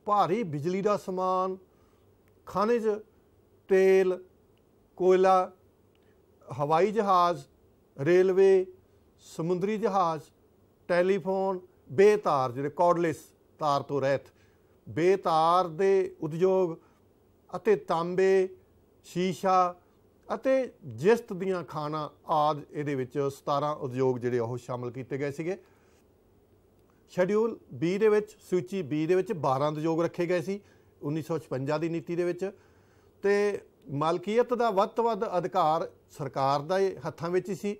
ਭਾਰੀ ਬਿਜਲੀ ਦਾ ਸਮਾਨ, ਖਣਿਜ ਤੇਲ, ਕੋਇਲਾ, ਹਵਾਈ ਜਹਾਜ਼, ਰੇਲਵੇ, ਸਮੁੰਦਰੀ ਜਹਾਜ਼, ਟੈਲੀਫੋਨ, ਬੇਤਾਰ ਜਿਹੜੇ ਕਾਰਡਲੈਸ, ਤਾਰ ਤੋਂ ਰਹਿਤ, ਬੇਤਾਰ ਦੇ ਉਦਯੋਗ ਅਤੇ ਤਾਂਬੇ, ਸ਼ੀਸ਼ਾ ਅਤੇ ਜਿਸਤ ਦੀਆਂ ਖਾਣਾ ਆਦਿ ਇਹਦੇ ਵਿੱਚ 17 ਉਦਯੋਗ ਜਿਹੜੇ ਉਹ ਸ਼ਾਮਲ ਕੀਤੇ ਗਏ ਸੀਗੇ। ਸ਼ੈਡਿਊਲ B ਦੇ ਵਿੱਚ, ਸੂਚੀ B ਦੇ ਵਿੱਚ 12 ਉਦਯੋਗ ਰੱਖੇ ਗਏ ਸੀ 1956 ਦੀ ਨੀਤੀ ਦੇ ਵਿੱਚ। ਤੇ ਮਾਲਕੀਅਤ ਦਾ ਵੱਧ ਤੋਂ ਵੱਧ ਅਧਿਕਾਰ ਸਰਕਾਰ ਦੇ ਹੱਥਾਂ ਵਿੱਚ ਹੀ ਸੀ।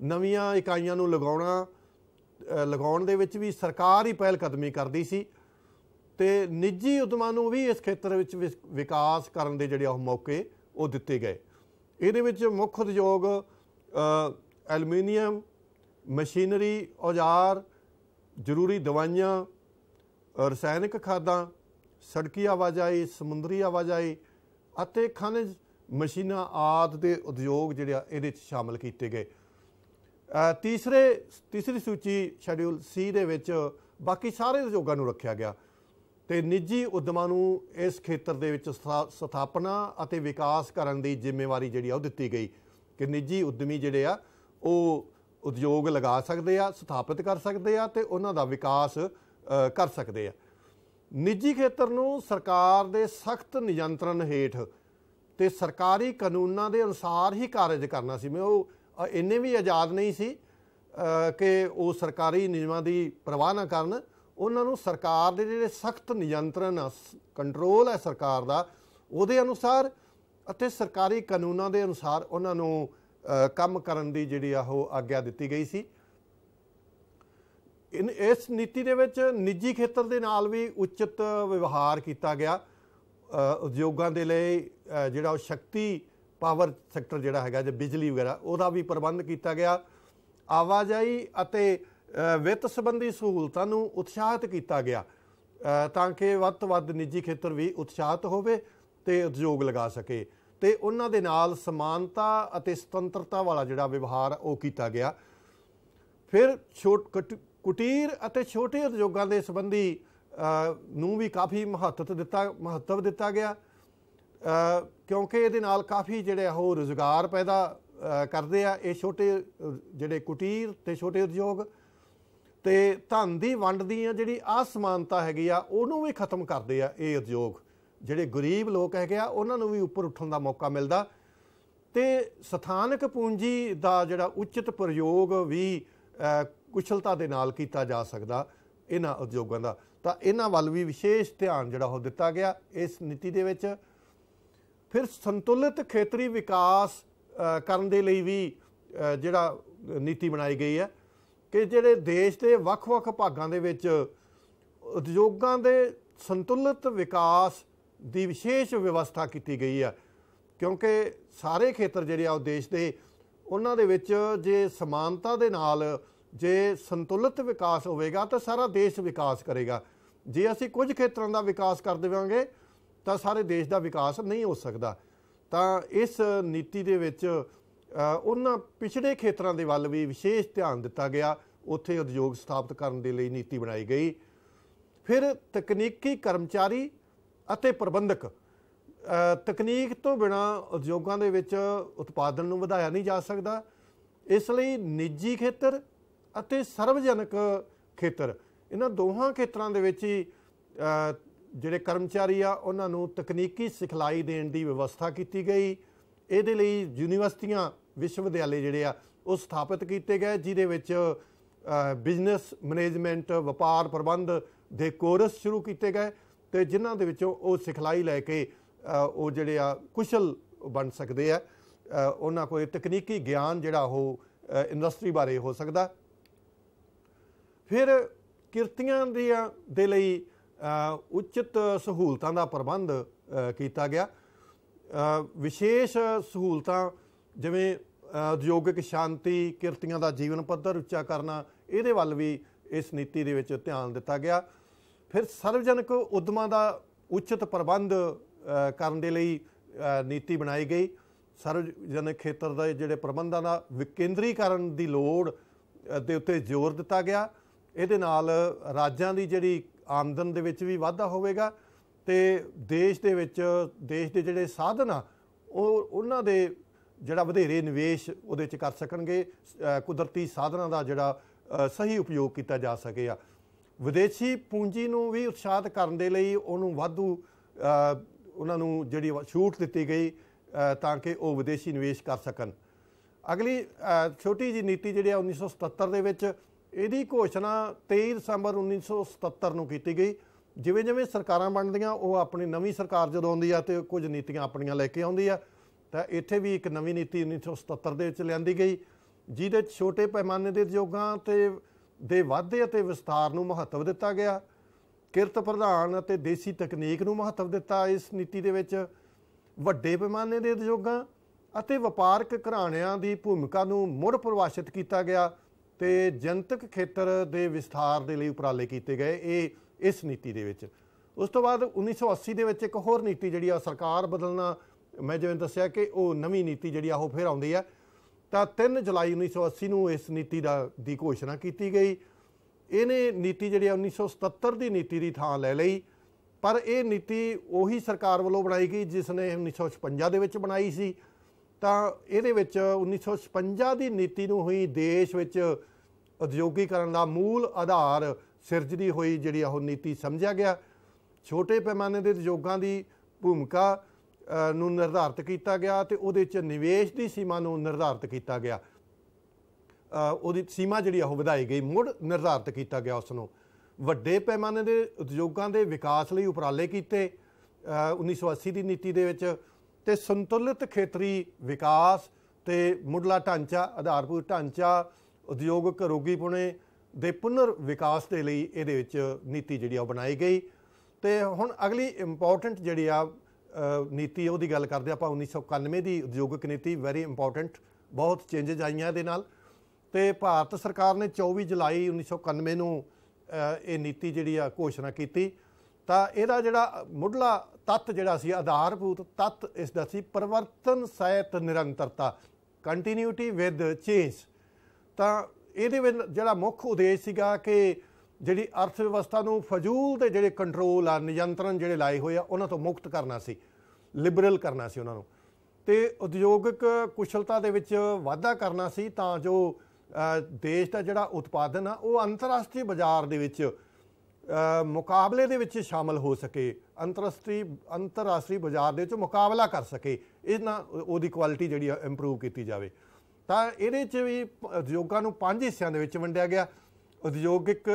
ਨਵੀਆਂ ਇਕਾਈਆਂ ਨੂੰ ਲਗਾਉਣ ਦੇ ਵਿੱਚ ਵੀ ਸਰਕਾਰ ਹੀ ਪਹਿਲ ਕਦਮੀ ਕਰਦੀ ਸੀ, ਤੇ ਨਿੱਜੀ ਉਦਮਾਂ ਨੂੰ ਵੀ ਇਸ ਖੇਤਰ ਵਿੱਚ ਵਿਕਾਸ ਕਰਨ ਦੇ ਜਿਹੜੇ ਉਹ ਮੌਕੇ ਉਹ ਦਿੱਤੇ ਗਏ। ਇਹਦੇ ਵਿੱਚ ਮੁੱਖ ਉਦਯੋਗ ਐਲੂਮੀਨੀਅਮ, ਮਸ਼ੀਨਰੀ, ਔਜ਼ਾਰ, ਜ਼ਰੂਰੀ ਦਵਾਈਆਂ, ਰਸਾਇਣਿਕ ਖਾਦਾਂ, ਸੜਕੀ ਆਵਾਜਾਈ, ਸਮੁੰਦਰੀ ਆਵਾਜਾਈ, ਅਤੇ ਖਣਿਜ ਮਸ਼ੀਨਾਂ ਆਦਿ ਦੇ ਉਦਯੋਗ ਜਿਹੜੇ ਆ ਇਹਦੇ 'ਚ ਸ਼ਾਮਲ ਕੀਤੇ ਗਏ। ਤੀਸਰੀ ਸੂਚੀ ਸ਼ੈਡਿਊਲ ਸੀ ਦੇ ਵਿੱਚ ਬਾਕੀ ਸਾਰੇ ਉਦਯੋਗਾਂ ਨੂੰ ਰੱਖਿਆ ਗਿਆ ਤੇ ਨਿੱਜੀ ਉਦਮਾਂ ਨੂੰ ਇਸ ਖੇਤਰ ਦੇ ਵਿੱਚ ਸਥਾਪਨਾ ਅਤੇ ਵਿਕਾਸ ਕਰਨ ਦੀ ਜ਼ਿੰਮੇਵਾਰੀ ਜਿਹੜੀ ਆ ਉਹ ਦਿੱਤੀ ਗਈ ਕਿ ਨਿੱਜੀ ਉਦਮੀ ਜਿਹੜੇ ਆ ਉਹ ਉਦਯੋਗ ਲਗਾ ਸਕਦੇ ਆ, ਸਥਾਪਿਤ ਕਰ ਸਕਦੇ ਆ ਤੇ ਉਹਨਾਂ ਦਾ ਵਿਕਾਸ ਕਰ ਸਕਦੇ ਆ। ਨਿੱਜੀ ਖੇਤਰ ਨੂੰ ਸਰਕਾਰ ਦੇ ਸਖਤ ਨਿਯੰਤਰਣ ਹੇਠ ਤੇ ਸਰਕਾਰੀ ਕਾਨੂੰਨਾਂ ਦੇ ਅਨੁਸਾਰ ਹੀ ਕਾਰਜ ਕਰਨਾ ਸੀ। ਮੈਂ ਉਹ ਇੰਨੇ ਵੀ ਆਜ਼ਾਦ ਨਹੀਂ ਸੀ ਕਿ ਉਹ ਸਰਕਾਰੀ ਨਿਯਮਾਂ ਦੀ ਪਰਵਾਹ ਨਾ ਕਰਨ। ਉਹਨਾਂ ਨੂੰ ਸਰਕਾਰ ਦੇ ਜਿਹੜੇ ਸਖਤ ਨਿਯੰਤਰਣ ਕੰਟਰੋਲ ਹੈ ਸਰਕਾਰ ਦਾ, ਉਹਦੇ ਅਨੁਸਾਰ ਅਤੇ ਸਰਕਾਰੀ ਕਾਨੂੰਨਾਂ ਦੇ ਅਨੁਸਾਰ ਉਹਨਾਂ ਨੂੰ ਕੰਮ ਕਰਨ ਦੀ ਜਿਹੜੀ ਆ ਉਹ ਆਗਿਆ ਦਿੱਤੀ ਗਈ ਸੀ। ਇਸ ਨੀਤੀ ਦੇ ਵਿੱਚ ਨਿੱਜੀ ਖੇਤਰ ਦੇ ਨਾਲ ਵੀ ਉਚਿਤ ਵਿਵਹਾਰ ਕੀਤਾ ਗਿਆ। ਉਦਯੋਗਾਂ ਦੇ ਲਈ ਜਿਹੜਾ ਉਹ ਸ਼ਕਤੀ ਪਾਵਰ ਸੈਕਟਰ ਜਿਹੜਾ ਹੈਗਾ ਜੇ ਬਿਜਲੀ ਵਗੈਰਾ ਉਹਦਾ ਵੀ ਪ੍ਰਬੰਧ ਕੀਤਾ ਗਿਆ। ਆਵਾਜਾਈ ਅਤੇ ਵਿੱਤ ਸੰਬੰਧੀ ਸਹੂਲਤਾਂ ਨੂੰ ਉਤਸ਼ਾਹਿਤ ਕੀਤਾ ਗਿਆ ਤਾਂ ਕਿ ਵੱਧ ਤੋਂ ਵੱਧ ਨਿੱਜੀ ਖੇਤਰ ਵੀ ਉਤਸ਼ਾਹਿਤ ਹੋਵੇ ਤੇ ਉਦਯੋਗ ਲਗਾ ਸਕੇ ਤੇ ਉਹਨਾਂ ਦੇ ਨਾਲ ਸਮਾਨਤਾ ਅਤੇ ਸੁਤੰਤਰਤਾ ਵਾਲਾ ਜਿਹੜਾ ਵਿਵਹਾਰ ਉਹ ਕੀਤਾ ਗਿਆ। ਫਿਰ ਕੁਟੀਰ ਅਤੇ ਛੋਟੇ ਉਦਯੋਗਾਂ ਦੇ ਸੰਬੰਧੀ ਨੂੰ ਵੀ ਕਾਫੀ ਮਹੱਤਵ ਦਿੱਤਾ ਗਿਆ ਕਿਉਂਕਿ ਇਹਦੇ ਨਾਲ ਕਾਫੀ ਜਿਹੜੇ ਉਹ ਰੁਜ਼ਗਾਰ ਪੈਦਾ ਕਰਦੇ ਆ ਇਹ ਛੋਟੇ ਜਿਹੜੇ ਕੁਟੀਰ ਤੇ ਛੋਟੇ ਉਦਯੋਗ ਤੇ ਧਨ ਦੀ ਵੰਡ ਦੀਆਂ ਜਿਹੜੀ ਅਸਮਾਨਤਾ ਹੈਗੀ ਆ ਉਹਨੂੰ ਵੀ ਖਤਮ ਕਰਦੇ ਆ ਇਹ ਉਦਯੋਗ। ਜਿਹੜੇ ਗਰੀਬ ਲੋਕ ਹੈਗੇ ਆ ਉਹਨਾਂ ਨੂੰ ਵੀ ਉੱਪਰ ਉੱਠਣ ਦਾ ਮੌਕਾ ਮਿਲਦਾ ਤੇ ਸਥਾਨਕ ਪੂੰਜੀ ਦਾ ਜਿਹੜਾ ਉਚਿਤ ਪ੍ਰਯੋਗ ਵੀ ਕੁਸ਼ਲਤਾ ਦੇ ਨਾਲ ਕੀਤਾ ਜਾ ਸਕਦਾ ਇਹਨਾਂ ਉਦਯੋਗਾਂ ਦਾ। ਤਾਂ ਇਹਨਾਂ ਵੱਲ ਵੀ ਵਿਸ਼ੇਸ਼ ਧਿਆਨ ਜਿਹੜਾ ਉਹ ਦਿੱਤਾ ਗਿਆ ਇਸ ਨੀਤੀ ਦੇ ਵਿੱਚ। ਫਿਰ ਸੰਤੁਲਿਤ ਖੇਤਰੀ ਵਿਕਾਸ ਕਰਨ ਦੇ ਲਈ ਵੀ ਜਿਹੜਾ ਨੀਤੀ ਬਣਾਈ ਗਈ ਹੈ ਕਿ ਜਿਹੜੇ ਦੇਸ਼ ਦੇ ਵੱਖ-ਵੱਖ ਭਾਗਾਂ ਦੇ ਵਿੱਚ ਉਦਯੋਗਾਂ ਦੇ ਸੰਤੁਲਿਤ ਵਿਕਾਸ ਦੀ ਵਿਸ਼ੇਸ਼ ਵਿਵਸਥਾ ਕੀਤੀ ਗਈ ਹੈ ਕਿਉਂਕਿ ਸਾਰੇ ਖੇਤਰ ਜਿਹੜੇ ਆ ਉਹ ਦੇਸ਼ ਦੇ ਉਹਨਾਂ ਦੇ ਵਿੱਚ ਜੇ ਸਮਾਨਤਾ ਦੇ ਨਾਲ ਜੇ ਸੰਤੁਲਿਤ ਵਿਕਾਸ ਹੋਵੇਗਾ ਤਾਂ ਸਾਰਾ ਦੇਸ਼ ਵਿਕਾਸ ਕਰੇਗਾ। ਜੇ ਅਸੀਂ ਕੁਝ ਖੇਤਰਾਂ ਦਾ ਵਿਕਾਸ ਕਰ ਦੇਵਾਂਗੇ ਤਾਂ ਸਾਰੇ ਦੇਸ਼ ਦਾ ਵਿਕਾਸ ਨਹੀਂ ਹੋ ਸਕਦਾ। ਤਾਂ ਇਸ ਨੀਤੀ ਦੇ ਵਿੱਚ ਉਹਨਾਂ ਪਿਛੜੇ ਖੇਤਰਾਂ ਦੇ ਵੱਲ ਵੀ ਵਿਸ਼ੇਸ਼ ਧਿਆਨ ਦਿੱਤਾ ਗਿਆ, ਉੱਥੇ ਉਦਯੋਗ ਸਥਾਪਿਤ ਕਰਨ ਦੇ ਲਈ ਨੀਤੀ ਬਣਾਈ ਗਈ। ਫਿਰ ਤਕਨੀਕੀ ਕਰਮਚਾਰੀ ਅਤੇ ਪ੍ਰਬੰਧਕ। ਤਕਨੀਕ ਤੋਂ ਬਿਨਾਂ ਉਦਯੋਗਾਂ ਦੇ ਵਿੱਚ ਉਤਪਾਦਨ ਨੂੰ ਵਧਾਇਆ ਨਹੀਂ ਜਾ ਸਕਦਾ। ਇਸ ਲਈ ਨਿੱਜੀ ਖੇਤਰ ਅਤੇ ਸਰਵਜਨਕ ਖੇਤਰ ਇਹਨਾਂ ਦੋਹਾਂ ਖੇਤਰਾਂ ਦੇ ਵਿੱਚ ਹੀ ਜਿਹੜੇ ਕਰਮਚਾਰੀ ਆ ਉਹਨਾਂ ਨੂੰ ਤਕਨੀਕੀ ਸਿਖਲਾਈ ਦੇਣ ਦੀ ਵਿਵਸਥਾ ਕੀਤੀ ਗਈ। ਇਹਦੇ ਲਈ ਯੂਨੀਵਰਸਿਟੀਆਂ ਵਿਸ਼ਵ ਵਿਦਿਆਲੇ ਜਿਹੜੇ ਆ ਉਹ ਸਥਾਪਿਤ ਕੀਤੇ ਗਏ ਜਿਹਦੇ ਵਿੱਚ ਬਿਜ਼ਨਸ ਮੈਨੇਜਮੈਂਟ ਵਪਾਰ ਪ੍ਰਬੰਧ ਦੇ ਕੋਰਸ ਸ਼ੁਰੂ ਕੀਤੇ ਗਏ ਤੇ ਜਿਨ੍ਹਾਂ ਦੇ ਵਿੱਚੋਂ ਉਹ ਸਿਖਲਾਈ ਲੈ ਕੇ ਉਹ ਜਿਹੜੇ ਆ ਕੁਸ਼ਲ ਬਣ ਸਕਦੇ ਆ। ਉਹਨਾਂ ਕੋਲ ਤਕਨੀਕੀ ਗਿਆਨ ਜਿਹੜਾ ਉਹ ਇੰਡਸਟਰੀ ਬਾਰੇ ਹੋ ਸਕਦਾ। ਫਿਰ ਕਿਰਤੀਆਂ ਦੇ ਲਈ ਉਚਿਤ ਸਹੂਲਤਾਂ ਦਾ ਪ੍ਰਬੰਧ ਕੀਤਾ ਗਿਆ। ਵਿਸ਼ੇਸ਼ ਸਹੂਲਤਾਂ ਜਿਵੇਂ ਉਦਯੋਗਿਕ ਸ਼ਾਂਤੀ, ਕਿਰਤੀਆਂ ਦਾ ਜੀਵਨ ਪੱਧਰ ਉੱਚਾ ਕਰਨਾ, ਇਹਦੇ ਵੱਲ ਵੀ ਇਸ ਨੀਤੀ ਦੇ ਵਿੱਚ ਧਿਆਨ ਦਿੱਤਾ ਗਿਆ। ਫਿਰ ਸਰਵਜਨਕ ਉਦਮਾਂ ਦਾ ਉਚਿਤ ਪ੍ਰਬੰਧ ਕਰਨ ਦੇ ਲਈ ਨੀਤੀ ਬਣਾਈ ਗਈ। ਸਰਵਜਨਕ ਖੇਤਰ ਦੇ ਜਿਹੜੇ ਪ੍ਰਬੰਧਾਂ ਦਾ ਵਿਕੇਂਦਰੀਕਰਨ ਦੀ ਲੋੜ ਦੇ ਉੱਤੇ ਜ਼ੋਰ ਦਿੱਤਾ ਗਿਆ। ਇਹਦੇ ਨਾਲ ਰਾਜਾਂ ਦੀ ਜਿਹੜੀ ਆਮਦਨ ਦੇ ਵਿੱਚ ਵੀ ਵਾਧਾ ਹੋਵੇਗਾ ਤੇ ਦੇਸ਼ ਦੇ ਜਿਹੜੇ ਸਾਧਨ ਆ ਉਹਨਾਂ ਦੇ ਜਿਹੜਾ ਵਧੇਰੇ ਨਿਵੇਸ਼ ਉਹਦੇ 'ਚ ਕਰ ਸਕਣਗੇ। ਕੁਦਰਤੀ ਸਾਧਨਾਂ ਦਾ ਜਿਹੜਾ ਸਹੀ ਉਪਯੋਗ ਕੀਤਾ ਜਾ ਸਕੇਗਾ। ਵਿਦੇਸ਼ੀ ਪੂੰਜੀ ਨੂੰ ਵੀ ਉਤਸ਼ਾਹਿਤ ਕਰਨ ਦੇ ਲਈ ਉਹਨੂੰ ਵਾਧੂ ਉਹਨਾਂ ਨੂੰ ਜਿਹੜੀ ਛੂਟ ਦਿੱਤੀ ਗਈ ਤਾਂ ਕਿ ਉਹ ਵਿਦੇਸ਼ੀ ਨਿਵੇਸ਼ ਕਰ ਸਕਣ। ਅਗਲੀ ਛੋਟੀ ਜਿਹੀ ਨੀਤੀ ਜਿਹੜੀ ਆ 1977 ਦੇ ਵਿੱਚ ਇਹਦੀ ਘੋਸ਼ਣਾ 23 ਦਸੰਬਰ 1977 ਨੂੰ ਕੀਤੀ ਗਈ। ਜਿਵੇਂ ਜਿਵੇਂ ਸਰਕਾਰਾਂ ਬਣਦੀਆਂ ਉਹ ਆਪਣੀ ਨਵੀਂ ਸਰਕਾਰ ਜਦੋਂ ਆਉਂਦੀ ਆ ਤੇ ਕੁਝ ਨੀਤੀਆਂ ਆਪਣੀਆਂ ਲੈ ਕੇ ਆਉਂਦੀ ਆ ਤਾਂ ਇੱਥੇ ਵੀ ਇੱਕ ਨਵੀਂ ਨੀਤੀ 1977 ਦੇ ਵਿੱਚ ਲਿਆਂਦੀ ਗਈ ਜਿਹਦੇ 'ਚ ਛੋਟੇ ਪੈਮਾਨੇ ਦੇ ਉਦਯੋਗਾਂ ਦੇ ਵਾਧੇ ਅਤੇ ਵਿਸਤਾਰ ਨੂੰ ਮਹੱਤਵ ਦਿੱਤਾ ਗਿਆ। ਕਿਰਤ ਪ੍ਰਧਾਨ ਅਤੇ ਦੇਸੀ ਤਕਨੀਕ ਨੂੰ ਮਹੱਤਵ ਦਿੱਤਾ ਇਸ ਨੀਤੀ ਦੇ ਵਿੱਚ। ਵੱਡੇ ਪੈਮਾਨੇ ਦੇ ਉਦਯੋਗਾਂ ਅਤੇ ਵਪਾਰਕ ਘਰਾਣਿਆਂ ਦੀ ਭੂਮਿਕਾ ਨੂੰ ਮੁੜ ਪਰਿਭਾਸ਼ਿਤ ਕੀਤਾ ਗਿਆ ਤੇ ਜਨਤਕ ਖੇਤਰ ਦੇ ਵਿਸਥਾਰ ਦੇ ਲਈ ਉਪਰਾਲੇ ਕੀਤੇ ਗਏ ਇਹ ਇਸ ਨੀਤੀ ਦੇ ਵਿੱਚ। उस तो बाद 1980 ਦੇ ਵਿੱਚ ਇੱਕ ਹੋਰ ਨੀਤੀ ਜਿਹੜੀ ਆ ਸਰਕਾਰ ਬਦਲਣਾ, ਮੈਂ ਜਿਵੇਂ ਦੱਸਿਆ ਕਿ ਉਹ ਨਵੀਂ ਨੀਤੀ ਜਿਹੜੀ ਆ ਉਹ ਫਿਰ ਆਉਂਦੀ ਆ। ਤਾਂ 3 ਜੁਲਾਈ 1980 ਨੂੰ ਇਸ ਨੀਤੀ ਦੀ ਘੋਸ਼ਣਾ ਕੀਤੀ ਗਈ। ਇਹਨੇ ਨੀਤੀ ਜਿਹੜੀ ਆ 1977 ਦੀ ਨੀਤੀ ਦੀ ਥਾਂ ਲੈ ਲਈ, ਪਰ ਇਹ ਨੀਤੀ ਉਹੀ ਸਰਕਾਰ ਵੱਲੋਂ ਬਣਾਈ ਗਈ ਜਿਸ ਨੇ 1956 ਦੇ ਵਿੱਚ ਬਣਾਈ ਸੀ। ਤਾਂ ਇਹਦੇ ਵਿੱਚ 1956 ਦੀ ਨੀਤੀ ਨੂੰ ਹੀ ਦੇਸ਼ ਵਿੱਚ ਉਦਯੋਗੀਕਰਨ ਦਾ ਮੂਲ ਆਧਾਰ ਸਿਰਜਦੀ ਹੋਈ ਜਿਹੜੀ ਉਹ ਨੀਤੀ ਸਮਝਿਆ ਗਿਆ। ਛੋਟੇ ਪੈਮਾਨੇ ਦੇ ਉਦਯੋਗਾਂ ਦੀ ਭੂਮਿਕਾ ਨੂੰ ਨਿਰਧਾਰਿਤ ਕੀਤਾ ਗਿਆ ਤੇ ਉਹਦੇ 'ਚ ਨਿਵੇਸ਼ ਦੀ ਸੀਮਾ ਨੂੰ ਨਿਰਧਾਰਿਤ ਕੀਤਾ ਗਿਆ। ਉਹਦੀ ਸੀਮਾ ਜਿਹੜੀ ਉਹ ਵਧਾਈ ਗਈ, ਮੁੜ ਨਿਰਧਾਰਿਤ ਕੀਤਾ ਗਿਆ ਉਸ ਨੂੰ। ਵੱਡੇ ਪੈਮਾਨੇ ਦੇ ਉਦਯੋਗਾਂ ਦੇ ਵਿਕਾਸ ਲਈ ਉਪਰਾਲੇ ਕੀਤੇ 1980 ਦੀ ਨੀਤੀ ਦੇ ਵਿੱਚ, ਤੇ ਸੰਤੁਲਿਤ ਖੇਤਰੀ ਵਿਕਾਸ ਤੇ ਮੁੱਢਲਾ ਢਾਂਚਾ, ਆਧਾਰਭੂਤ ਢਾਂਚਾ, ਉਦਯੋਗਿਕ ਰੋਗੀਪੁਣੇ ਦੇ ਪੁਨਰ ਵਿਕਾਸ ਦੇ ਲਈ ਇਹਦੇ ਵਿੱਚ ਨੀਤੀ ਜਿਹੜੀ ਉਹ ਬਣਾਈ ਗਈ। ਤੇ ਹੁਣ ਅਗਲੀ ਇੰਪੋਰਟੈਂਟ ਜਿਹੜੀ ਆ ਨੀਤੀ ਉਹਦੀ ਗੱਲ ਕਰਦੇ ਆਪਾਂ 1991 ਦੀ ਉਦਯੋਗਿਕ ਨੀਤੀ। ਵੈਰੀ ਇੰਪੋਰਟੈਂਟ, ਬਹੁਤ ਚੇਂਜਸ ਆਈਆਂ ਇਹਦੇ ਨਾਲ। ਤੇ ਭਾਰਤ ਸਰਕਾਰ ਨੇ 24 ਜੁਲਾਈ 1991 ਨੂੰ ਇਹ ਨੀਤੀ ਜਿਹੜੀ ਆ ਘੋਸ਼ਣਾ ਕੀਤੀ। ਤਾਂ ਇਹਦਾ ਜਿਹੜਾ ਮੁੱਢਲਾ ਤੱਤ ਜਿਹੜਾ ਸੀ, ਆਧਾਰਭੂਤ ਤੱਤ ਇਸ ਦਾ ਸੀ ਪਰਿਵਰਤਨ ਸਹਿਤ ਨਿਰੰਤਰਤਾ, ਕੰਟੀਨਿਊਟੀ ਵਿਦ ਚੇਂਜ। ਤਾਂ ਇਹਦੇ ਵਿੱਚ ਜਿਹੜਾ ਮੁੱਖ ਉਦੇਸ਼ ਸੀਗਾ ਕਿ ਜਿਹੜੀ ਅਰਥ ਵਿਵਸਥਾ ਨੂੰ ਫਜ਼ੂਲ ਦੇ ਜਿਹੜੇ ਕੰਟਰੋਲ ਆ, ਨਿਯੰਤਰਣ ਜਿਹੜੇ ਲਾਏ ਹੋਏ ਆ, ਉਹਨਾਂ ਤੋਂ ਮੁਕਤ ਕਰਨਾ ਸੀ, ਲਿਬਰਲ ਕਰਨਾ ਸੀ ਉਹਨਾਂ ਨੂੰ, ਤੇ ਉਦਯੋਗਿਕ ਕੁਸ਼ਲਤਾ ਦੇ ਵਿੱਚ ਵਾਧਾ ਕਰਨਾ ਸੀ ਤਾਂ ਜੋ ਦੇਸ਼ ਦਾ ਜਿਹੜਾ ਉਤਪਾਦਨ ਆ ਉਹ ਅੰਤਰਰਾਸ਼ਟਰੀ ਬਾਜ਼ਾਰ ਦੇ ਵਿੱਚ ਮੁਕਾਬਲੇ ਦੇ ਵਿੱਚ ਸ਼ਾਮਲ ਹੋ ਸਕੇ, ਅੰਤਰਰਾਸ਼ਟਰੀ ਬਾਜ਼ਾਰ ਦੇ ਵਿੱਚ ਮੁਕਾਬਲਾ ਕਰ ਸਕੇ, ਇਹਨਾਂ ਉਹਦੀ ਕੁਆਲਿਟੀ ਜਿਹੜੀ ਆ ਇੰਪਰੂਵ ਕੀਤੀ ਜਾਵੇ। ਤਾਂ ਇਹਦੇ 'ਚ ਵੀ ਉਦਯੋਗਾਂ ਨੂੰ 5 ਹਿੱਸਿਆਂ ਦੇ ਵਿੱਚ ਵੰਡਿਆ ਗਿਆ। ਉਦਯੋਗਿਕ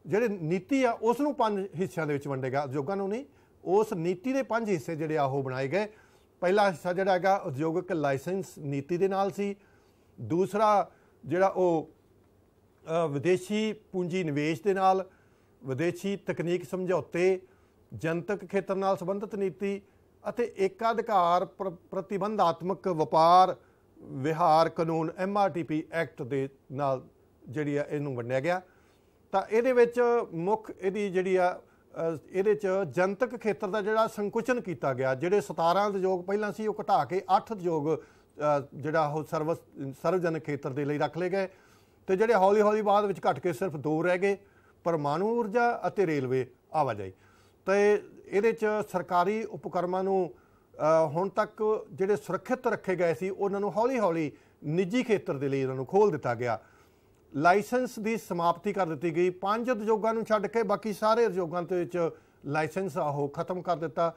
ਜਿਹੜੀ ਨੀਤੀ ਆ ਉਸ ਨੂੰ 5 ਹਿੱਸਿਆਂ ਦੇ ਵਿੱਚ ਵੰਡਿਆ ਗਿਆ, ਉਦਯੋਗਾਂ ਨੂੰ ਨਹੀਂ। ਉਸ ਨੀਤੀ ਦੇ 5 ਹਿੱਸੇ ਜਿਹੜੇ ਆ ਉਹ ਬਣਾਏ ਗਏ। ਪਹਿਲਾ ਹਿੱਸਾ ਜਿਹੜਾ ਹੈਗਾ ਉਦਯੋਗਿਕ ਲਾਇਸੈਂਸ ਨੀਤੀ ਦੇ ਨਾਲ ਸੀ। ਦੂਸਰਾ ਜਿਹੜਾ ਉਹ ਵਿਦੇਸ਼ੀ ਪੂੰਜੀ ਨਿਵੇਸ਼ ਦੇ ਨਾਲ, ਵਿਦੇਸ਼ੀ ਤਕਨੀਕ ਸਮਝੌਤੇ, ਜਨਤਕ ਖੇਤਰ ਨਾਲ ਸੰਬੰਧਿਤ ਨੀਤੀ ਅਤੇ ਏਕਾਧਿਕਾਰ ਪ੍ਰਤੀਬੰਧਾਤਮਕ ਵਪਾਰ ਵਿਹਾਰ ਕਾਨੂੰਨ MRTP ਐਕਟ ਦੇ ਨਾਲ ਜਿਹੜੀ ਆ ਇਹਨੂੰ ਵੰਡਿਆ ਗਿਆ। ਤਾਂ ਇਹਦੇ ਵਿੱਚ ਮੁੱਖ ਇਹਦੀ ਜਿਹੜੀ ਆ ਇਹਦੇ 'ਚ ਜਨਤਕ ਖੇਤਰ ਦਾ ਜਿਹੜਾ ਸੰਕੁਚਨ ਕੀਤਾ ਗਿਆ। ਜਿਹੜੇ 17 ਉਦਯੋਗ ਪਹਿਲਾਂ ਸੀ ਉਹ ਘਟਾ ਕੇ 8 ਉਦਯੋਗ ਜਿਹੜਾ ਉਹ ਸਰਵਜਨਕ ਖੇਤਰ ਦੇ ਲਈ ਰੱਖ ਲਏ ਗਏ, ਤੇ ਜਿਹੜੇ ਹੌਲੀ ਹੌਲੀ ਬਾਅਦ ਵਿੱਚ ਘਟ ਕੇ ਸਿਰਫ 2 ਰਹਿ ਗਏ, ਪਰਮਾਣੂ ਊਰਜਾ ਅਤੇ ਰੇਲਵੇ ਆਵਾਜਾਈ। ਤੇ ਇਹਦੇ 'ਚ ਸਰਕਾਰੀ ਉਪਕਰਮਾਂ ਨੂੰ ਹੁਣ ਤੱਕ ਜਿਹੜੇ ਸੁਰੱਖਿਅਤ ਰੱਖੇ ਗਏ ਸੀ ਉਹਨਾਂ ਨੂੰ ਹੌਲੀ ਹੌਲੀ ਨਿੱਜੀ ਖੇਤਰ ਦੇ ਲਈ ਉਹਨਾਂ ਨੂੰ ਖੋਲ੍ਹ ਦਿੱਤਾ ਗਿਆ। ਲਾਇਸੈਂਸ ਦੀ ਸਮਾਪਤੀ ਕਰ ਦਿੱਤੀ ਗਈ। 5 ਉਦਯੋਗਾਂ ਨੂੰ ਛੱਡ ਕੇ ਬਾਕੀ ਸਾਰੇ ਉਦਯੋਗਾਂ ਦੇ ਵਿੱਚ ਲਾਇਸੈਂਸ ਉਹ ਖਤਮ ਕਰ ਦਿੱਤਾ।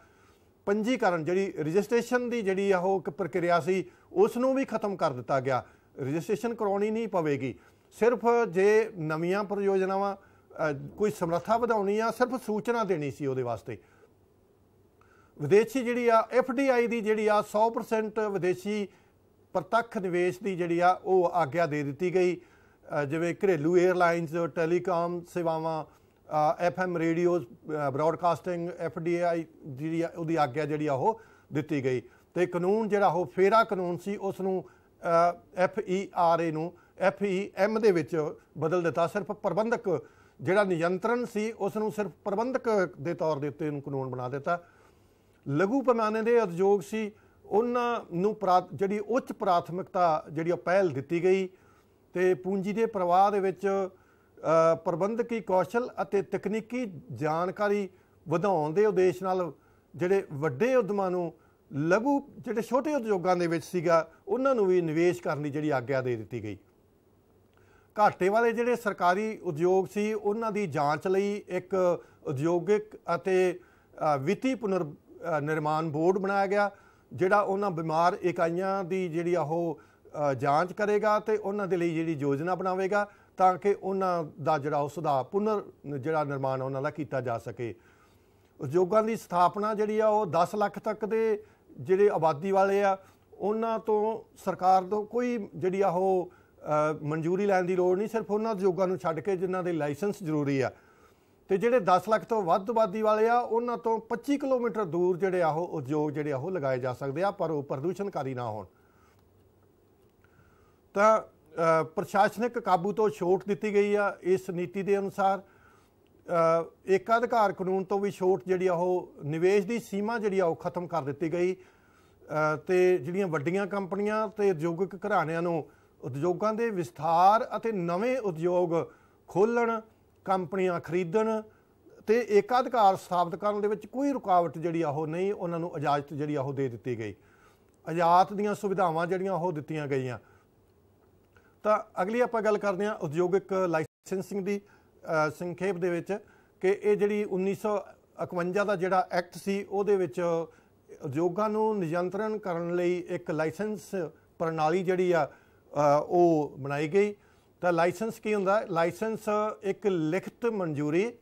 ਪੰਜੀਕਰਨ ਜਿਹੜੀ ਰਜਿਸਟ੍ਰੇਸ਼ਨ ਦੀ ਜਿਹੜੀ ਆ ਉਹ ਇੱਕ ਪ੍ਰਕਿਰਿਆ ਸੀ ਉਸ ਨੂੰ ਵੀ ਖਤਮ ਕਰ ਦਿੱਤਾ ਗਿਆ। ਰਜਿਸਟ੍ਰੇਸ਼ਨ ਕਰਵਾਉਣੀ ਨਹੀਂ ਪਵੇਗੀ, ਸਿਰਫ ਜੇ ਨਵੀਆਂ ਪ੍ਰਯੋਜਨਾਵਾਂ ਕੋਈ ਸਮਰੱਥਾ ਵਧਾਉਣੀ ਆ, ਸਿਰਫ ਸੂਚਨਾ ਦੇਣੀ ਸੀ ਉਹਦੇ ਵਾਸਤੇ। ਵਿਦੇਸ਼ੀ ਜਿਹੜੀ ਆ FDI ਦੀ ਜਿਹੜੀ ਆ 100% ਵਿਦੇਸ਼ੀ ਪ੍ਰਤੱਖ ਨਿਵੇਸ਼ ਦੀ ਜਿਹੜੀ ਆ ਉਹ ਆਗਿਆ ਦੇ ਦਿੱਤੀ ਗਈ। ਜਿਵੇਂ ਘਰੇਲੂ ਏਅਰਲਾਈਨਸ, ਟੈਲੀਕਾਮ ਸੇਵਾਵਾਂ, FM ਰੇਡੀਓਜ਼, ਬ੍ਰੌਡਕਾਸਟਿੰਗ, FDI ਜਿਹੜੀ ਆ ਉਹਦੀ ਆਗਿਆ ਜਿਹੜੀ ਆ ਉਹ ਦਿੱਤੀ ਗਈ। ਤੇ ਕਾਨੂੰਨ ਜਿਹੜਾ ਉਹ ਫੇਰਾ ਕਾਨੂੰਨ ਸੀ ਉਸ ਨੂੰ FERA ਨੂੰ FEM ਦੇ ਵਿੱਚ ਬਦਲ ਦਿੱਤਾ। ਸਿਰਫ ਪ੍ਰਬੰਧਕ ਜਿਹੜਾ ਨਿਯੰਤਰਣ ਸੀ ਉਸ ਨੂੰ ਸਿਰਫ ਪ੍ਰਬੰਧਕ ਦੇ ਤੌਰ ਦੇ ਉੱਤੇ ਇਹਨੂੰ ਕਾਨੂੰਨ ਬਣਾ ਦਿੱਤਾ। ਲਘੂ ਪੈਮਾਨੇ ਦੇ ਉਦਯੋਗ ਸੀ ਉਹਨਾਂ ਨੂੰ ਜਿਹੜੀ ਉੱਚ ਪ੍ਰਾਥਮਿਕਤਾ ਜਿਹੜੀ ਉਹ ਪਹਿਲ ਦਿੱਤੀ ਗਈ, ਤੇ ਪੂੰਜੀ ਦੇ ਪ੍ਰਵਾਹ ਦੇ ਵਿੱਚ ਪ੍ਰਬੰਧਕੀ ਕੌਸ਼ਲ ਅਤੇ ਤਕਨੀਕੀ ਜਾਣਕਾਰੀ ਵਧਾਉਣ ਦੇ ਉਦੇਸ਼ ਨਾਲ ਜਿਹੜੇ ਵੱਡੇ ਉਦਮਾਂ ਨੂੰ ਲਘੂ ਜਿਹੜੇ ਛੋਟੇ ਉਦਯੋਗਾਂ ਦੇ ਵਿੱਚ ਸੀਗਾ ਉਹਨਾਂ ਨੂੰ ਵੀ ਨਿਵੇਸ਼ ਕਰਨ ਦੀ ਜਿਹੜੀ ਆਗਿਆ ਦੇ ਦਿੱਤੀ ਗਈ। ਘਾਟੇ ਵਾਲੇ ਜਿਹੜੇ ਸਰਕਾਰੀ ਉਦਯੋਗ ਸੀ ਉਹਨਾਂ ਦੀ ਜਾਂਚ ਲਈ ਇੱਕ ਉਦਯੋਗਿਕ ਅਤੇ ਵਿੱਤੀ ਪੁਨਰ ਨਿਰਮਾਣ ਬੋਰਡ ਬਣਾਇਆ ਗਿਆ, ਜਿਹੜਾ ਉਹਨਾਂ ਬਿਮਾਰ ਇਕਾਈਆਂ ਦੀ ਜਿਹੜੀ ਉਹ ਜਾਂਚ ਕਰੇਗਾ ਤੇ ਉਹਨਾਂ ਦੇ ਲਈ ਜਿਹੜੀ ਯੋਜਨਾ ਬਣਾਵੇਗਾ ਤਾਂ ਕਿ ਉਹਨਾਂ ਦਾ ਜਿਹੜਾ ਉਸ ਦਾ ਪੁਨਰ ਜਿਹੜਾ ਨਿਰਮਾਣ ਉਹਨਾਂ ਦਾ ਕੀਤਾ ਜਾ ਸਕੇ। ਉਦਯੋਗਾਂ ਦੀ ਸਥਾਪਨਾ ਜਿਹੜੀ ਆ ਉਹ 10 ਲੱਖ ਤੱਕ ਦੇ ਜਿਹੜੇ ਆਬਾਦੀ ਵਾਲੇ ਆ ਉਹਨਾਂ ਤੋਂ ਸਰਕਾਰ ਤੋਂ ਕੋਈ ਜਿਹੜੀ ਆ ਉਹ ਮਨਜ਼ੂਰੀ ਲੈਣ ਦੀ ਲੋੜ ਨਹੀਂ, ਸਿਰਫ ਉਹਨਾਂ ਉਦਯੋਗਾਂ ਨੂੰ ਛੱਡ ਕੇ ਜਿਨ੍ਹਾਂ ਦੇ ਲਾਇਸੈਂਸ ਜ਼ਰੂਰੀ ਆ। ਤੇ ਜਿਹੜੇ 10 ਲੱਖ ਤੋਂ ਵੱਧ ਆਬਾਦੀ ਵਾਲੇ ਆ ਉਹਨਾਂ ਤੋਂ 25 ਕਿਲੋਮੀਟਰ ਦੂਰ ਜਿਹੜੇ ਆ ਉਹ ਉਦਯੋਗ ਜਿਹੜੇ ਆ ਉਹ ਲਗਾਏ ਜਾ ਸਕਦੇ ਆ, ਪਰ ਉਹ ਪ੍ਰਦੂਸ਼ਣਕਾਰੀ ਨਾ ਹੋਣ। ਤਾਂ ਪ੍ਰਸ਼ਾਸਨਿਕ ਕਾਬੂ ਤੋਂ ਛੋਟ ਦਿੱਤੀ ਗਈ ਆ ਇਸ ਨੀਤੀ ਦੇ ਅਨੁਸਾਰ। ਏਕਾਧਿਕਾਰ ਕਾਨੂੰਨ ਤੋਂ ਵੀ ਛੋਟ ਜਿਹੜੀ ਆ ਉਹ ਨਿਵੇਸ਼ ਦੀ ਸੀਮਾ ਜਿਹੜੀ ਆ ਉਹ ਖਤਮ ਕਰ ਦਿੱਤੀ ਗਈ ਤੇ ਜਿਹੜੀਆਂ ਵੱਡੀਆਂ ਕੰਪਨੀਆਂ ਤੇ ਉਦਯੋਗਿਕ ਘਰਾਣਿਆਂ ਨੂੰ ਉਦਯੋਗਾਂ ਦੇ ਵਿਸਥਾਰ ਅਤੇ ਨਵੇਂ ਉਦਯੋਗ ਖੋਲ੍ਹਣ, ਕੰਪਨੀਆਂ ਖਰੀਦਣ ਤੇ ਏਕਾਧਿਕਾਰ ਸਥਾਪਿਤ ਕਰਨ ਦੇ ਵਿੱਚ ਕੋਈ ਰੁਕਾਵਟ ਜਿਹੜੀ ਆ ਉਹ ਨਹੀਂ, ਉਹਨਾਂ ਨੂੰ ਇਜਾਜ਼ਤ ਜਿਹੜੀ ਆ ਉਹ ਦੇ ਦਿੱਤੀ ਗਈ। ਆਯਾਤ ਦੀਆਂ ਸੁਵਿਧਾਵਾਂ ਜਿਹੜੀਆਂ ਉਹ ਦਿੱਤੀਆਂ ਗਈਆਂ। ਤਾਂ ਅਗਲੀ ਆਪਾਂ ਗੱਲ ਕਰਦੇ ਹਾਂ ਉਦਯੋਗਿਕ ਲਾਇਸੈਂਸਿੰਗ ਦੀ ਸੰਖੇਪ ਦੇ ਵਿੱਚ ਕਿ ਇਹ ਜਿਹੜੀ 1951 ਦਾ ਜਿਹੜਾ ਐਕਟ ਸੀ ਉਹਦੇ ਵਿੱਚ ਉਦਯੋਗਾਂ ਨੂੰ ਨਿਯੰਤਰਣ ਕਰਨ ਲਈ ਇੱਕ ਲਾਇਸੈਂਸ ਪ੍ਰਣਾਲੀ ਜਿਹੜੀ ਆ ਉਹ ਬਣਾਈ ਗਈ। ਤਾਂ ਲਾਇਸੈਂਸ ਕੀ ਹੁੰਦਾ? ਲਾਇਸੈਂਸ ਇੱਕ ਲਿਖਤ ਮਨਜ਼ੂਰੀ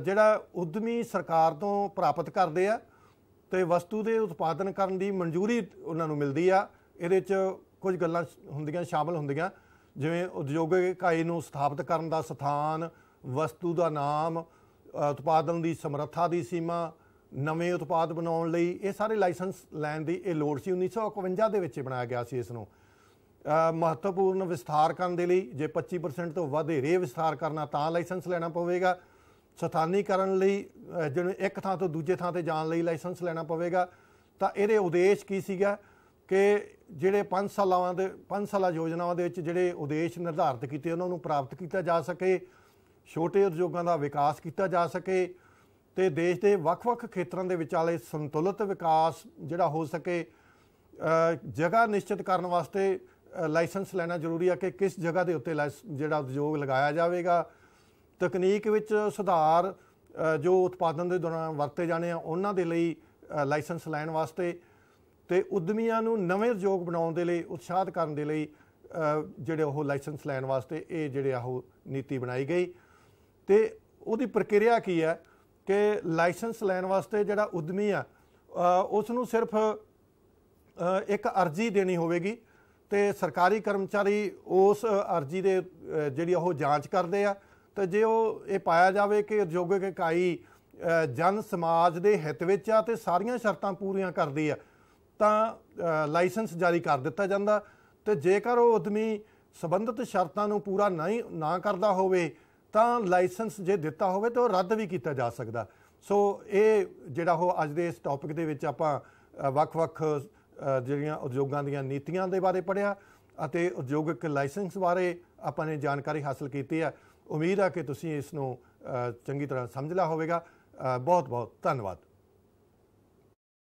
ਜਿਹੜਾ ਉਦਮੀ ਸਰਕਾਰ ਤੋਂ ਪ੍ਰਾਪਤ ਕਰਦੇ ਆ ਤੇ ਵਸਤੂ ਦੇ ਉਤਪਾਦਨ ਕਰਨ ਦੀ ਮਨਜ਼ੂਰੀ ਉਹਨਾਂ ਨੂੰ ਮਿਲਦੀ ਆ। ਇਹਦੇ 'ਚ ਕੁਝ ਗੱਲਾਂ ਹੁੰਦੀਆਂ ਸ਼ਾਮਲ ਹੁੰਦੀਆਂ, ਜਿਵੇਂ ਉਦਯੋਗਿਕ ਇਕਾਈ ਨੂੰ ਸਥਾਪਿਤ ਕਰਨ ਦਾ ਸਥਾਨ, ਵਸਤੂ ਦਾ ਨਾਮ, ਉਤਪਾਦਨ ਦੀ ਸਮਰੱਥਾ ਦੀ ਸੀਮਾ, ਨਵੇਂ ਉਤਪਾਦ ਬਣਾਉਣ ਲਈ ਇਹ ਸਾਰੇ ਲਾਇਸੈਂਸ ਲੈਣ ਦੀ ਇਹ ਲੋੜ ਸੀ। 1951 ਦੇ ਵਿੱਚ ਬਣਾਇਆ ਗਿਆ ਸੀ ਇਸ ਨੂੰ। ਮਹੱਤਵਪੂਰਨ ਵਿਸਥਾਰ ਕਰਨ ਦੇ ਲਈ ਜੇ 25% ਤੋਂ ਵਧੇਰੇ ਵਿਸਥਾਰ ਕਰਨਾ ਤਾਂ ਲਾਇਸੈਂਸ ਲੈਣਾ ਪਵੇਗਾ। ਸਥਾਨੀਕਰਨ ਲਈ ਜਿਵੇਂ ਇੱਕ ਥਾਂ ਤੋਂ ਦੂਜੇ ਥਾਂ 'ਤੇ ਜਾਣ ਲਈ ਲਾਇਸੈਂਸ ਲੈਣਾ ਪਵੇਗਾ। ਤਾਂ ਇਹਦੇ ਉਦੇਸ਼ ਕੀ ਸੀਗਾ ਕਿ ਜਿਹੜੇ 5 ਸਾਲਾ ਯੋਜਨਾਵਾਂ ਦੇ ਵਿੱਚ ਜਿਹੜੇ ਉਦੇਸ਼ ਨਿਰਧਾਰਿਤ ਕੀਤੇ ਉਹਨਾਂ ਨੂੰ ਪ੍ਰਾਪਤ ਕੀਤਾ ਜਾ ਸਕੇ, ਛੋਟੇ ਉਦਯੋਗਾਂ ਦਾ ਵਿਕਾਸ ਕੀਤਾ ਜਾ ਸਕੇ ਤੇ ਦੇਸ਼ ਦੇ ਵੱਖ-ਵੱਖ ਖੇਤਰਾਂ ਦੇ ਵਿਚਾਲੇ ਸੰਤੁਲਿਤ ਵਿਕਾਸ ਜਿਹੜਾ ਹੋ ਸਕੇ। ਜਗ੍ਹਾ ਨਿਸ਼ਚਿਤ ਕਰਨ ਵਾਸਤੇ ਲਾਇਸੈਂਸ ਲੈਣਾ ਜ਼ਰੂਰੀ ਆ ਕਿ ਕਿਸ ਜਗ੍ਹਾ ਦੇ ਉੱਤੇ ਜਿਹੜਾ ਉਦਯੋਗ ਲਗਾਇਆ ਜਾਵੇਗਾ। ਤਕਨੀਕ ਵਿੱਚ ਸੁਧਾਰ ਜੋ ਉਤਪਾਦਨ ਦੇ ਦੌਰਾਨ ਵਰਤੇ ਜਾਣੇ ਆ ਉਹਨਾਂ ਦੇ ਲਈ ਲਾਇਸੈਂਸ ਲੈਣ ਵਾਸਤੇ ਤੇ ਉਦਮੀਆਂ ਨੂੰ ਨਵੇਂ ਉਦਯੋਗ ਬਣਾਉਣ ਦੇ ਲਈ ਉਤਸ਼ਾਹਿਤ ਕਰਨ ਦੇ ਲਈ ਜਿਹੜੇ ਉਹ ਲਾਇਸੈਂਸ ਲੈਣ ਵਾਸਤੇ ਇਹ ਜਿਹੜੇ ਆ ਉਹ ਨੀਤੀ ਬਣਾਈ ਗਈ। ਤੇ ਉਹਦੀ ਪ੍ਰਕਿਰਿਆ ਕੀ ਹੈ ਕਿ ਲਾਇਸੈਂਸ ਲੈਣ ਵਾਸਤੇ ਜਿਹੜਾ ਉਦਮੀ ਆ ਉਸ ਨੂੰ ਸਿਰਫ ਇੱਕ ਅਰਜ਼ੀ ਦੇਣੀ ਹੋਵੇਗੀ ਤੇ ਸਰਕਾਰੀ ਕਰਮਚਾਰੀ ਉਸ ਅਰਜ਼ੀ ਦੇ ਜਿਹੜੀ ਉਹ ਜਾਂਚ ਕਰਦੇ ਆ। ਤੇ ਜੇ ਉਹ ਇਹ ਪਾਇਆ ਜਾਵੇ ਕਿ ਉਦਯੋਗਿਕ ਇਕਾਈ ਜਨ ਸਮਾਜ ਦੇ ਹਿੱਤ ਵਿੱਚ ਆ ਤੇ ਸਾਰੀਆਂ ਸ਼ਰਤਾਂ ਪੂਰੀਆਂ ਕਰਦੀ ਆ ਤਾਂ ਲਾਇਸੈਂਸ ਜਾਰੀ ਕਰ ਦਿੱਤਾ ਜਾਂਦਾ। ਤੇ ਜੇਕਰ ਉਹ ਉਦਮੀ ਸੰਬੰਧਿਤ ਸ਼ਰਤਾਂ ਨੂੰ ਪੂਰਾ ਨਾ ਕਰਦਾ ਹੋਵੇ ਤਾਂ ਲਾਇਸੈਂਸ ਜੇ ਦਿੱਤਾ ਹੋਵੇ ਤਾਂ ਉਹ ਰੱਦ ਵੀ ਕੀਤਾ ਜਾ ਸਕਦਾ। ਸੋ ਇਹ ਜਿਹੜਾ ਉਹ ਅੱਜ ਦੇ ਇਸ ਟੌਪਿਕ ਦੇ ਵਿੱਚ ਆਪਾਂ ਵੱਖ-ਵੱਖ ਜਿਹੜੀਆਂ ਉਦਯੋਗਾਂ ਦੀਆਂ ਨੀਤੀਆਂ ਦੇ ਬਾਰੇ ਪੜ੍ਹਿਆ ਅਤੇ ਉਦਯੋਗਿਕ ਲਾਇਸੈਂਸ ਬਾਰੇ ਆਪਾਂ ਨੇ ਜਾਣਕਾਰੀ ਹਾਸਲ ਕੀਤੀ ਹੈ। ਉਮੀਦ ਹੈ ਕਿ ਤੁਸੀਂ ਇਸ ਨੂੰ ਚੰਗੀ ਤਰ੍ਹਾਂ ਸਮਝ ਲਿਆ ਹੋਵੇਗਾ। ਬਹੁਤ ਬਹੁਤ ਧੰਨਵਾਦ।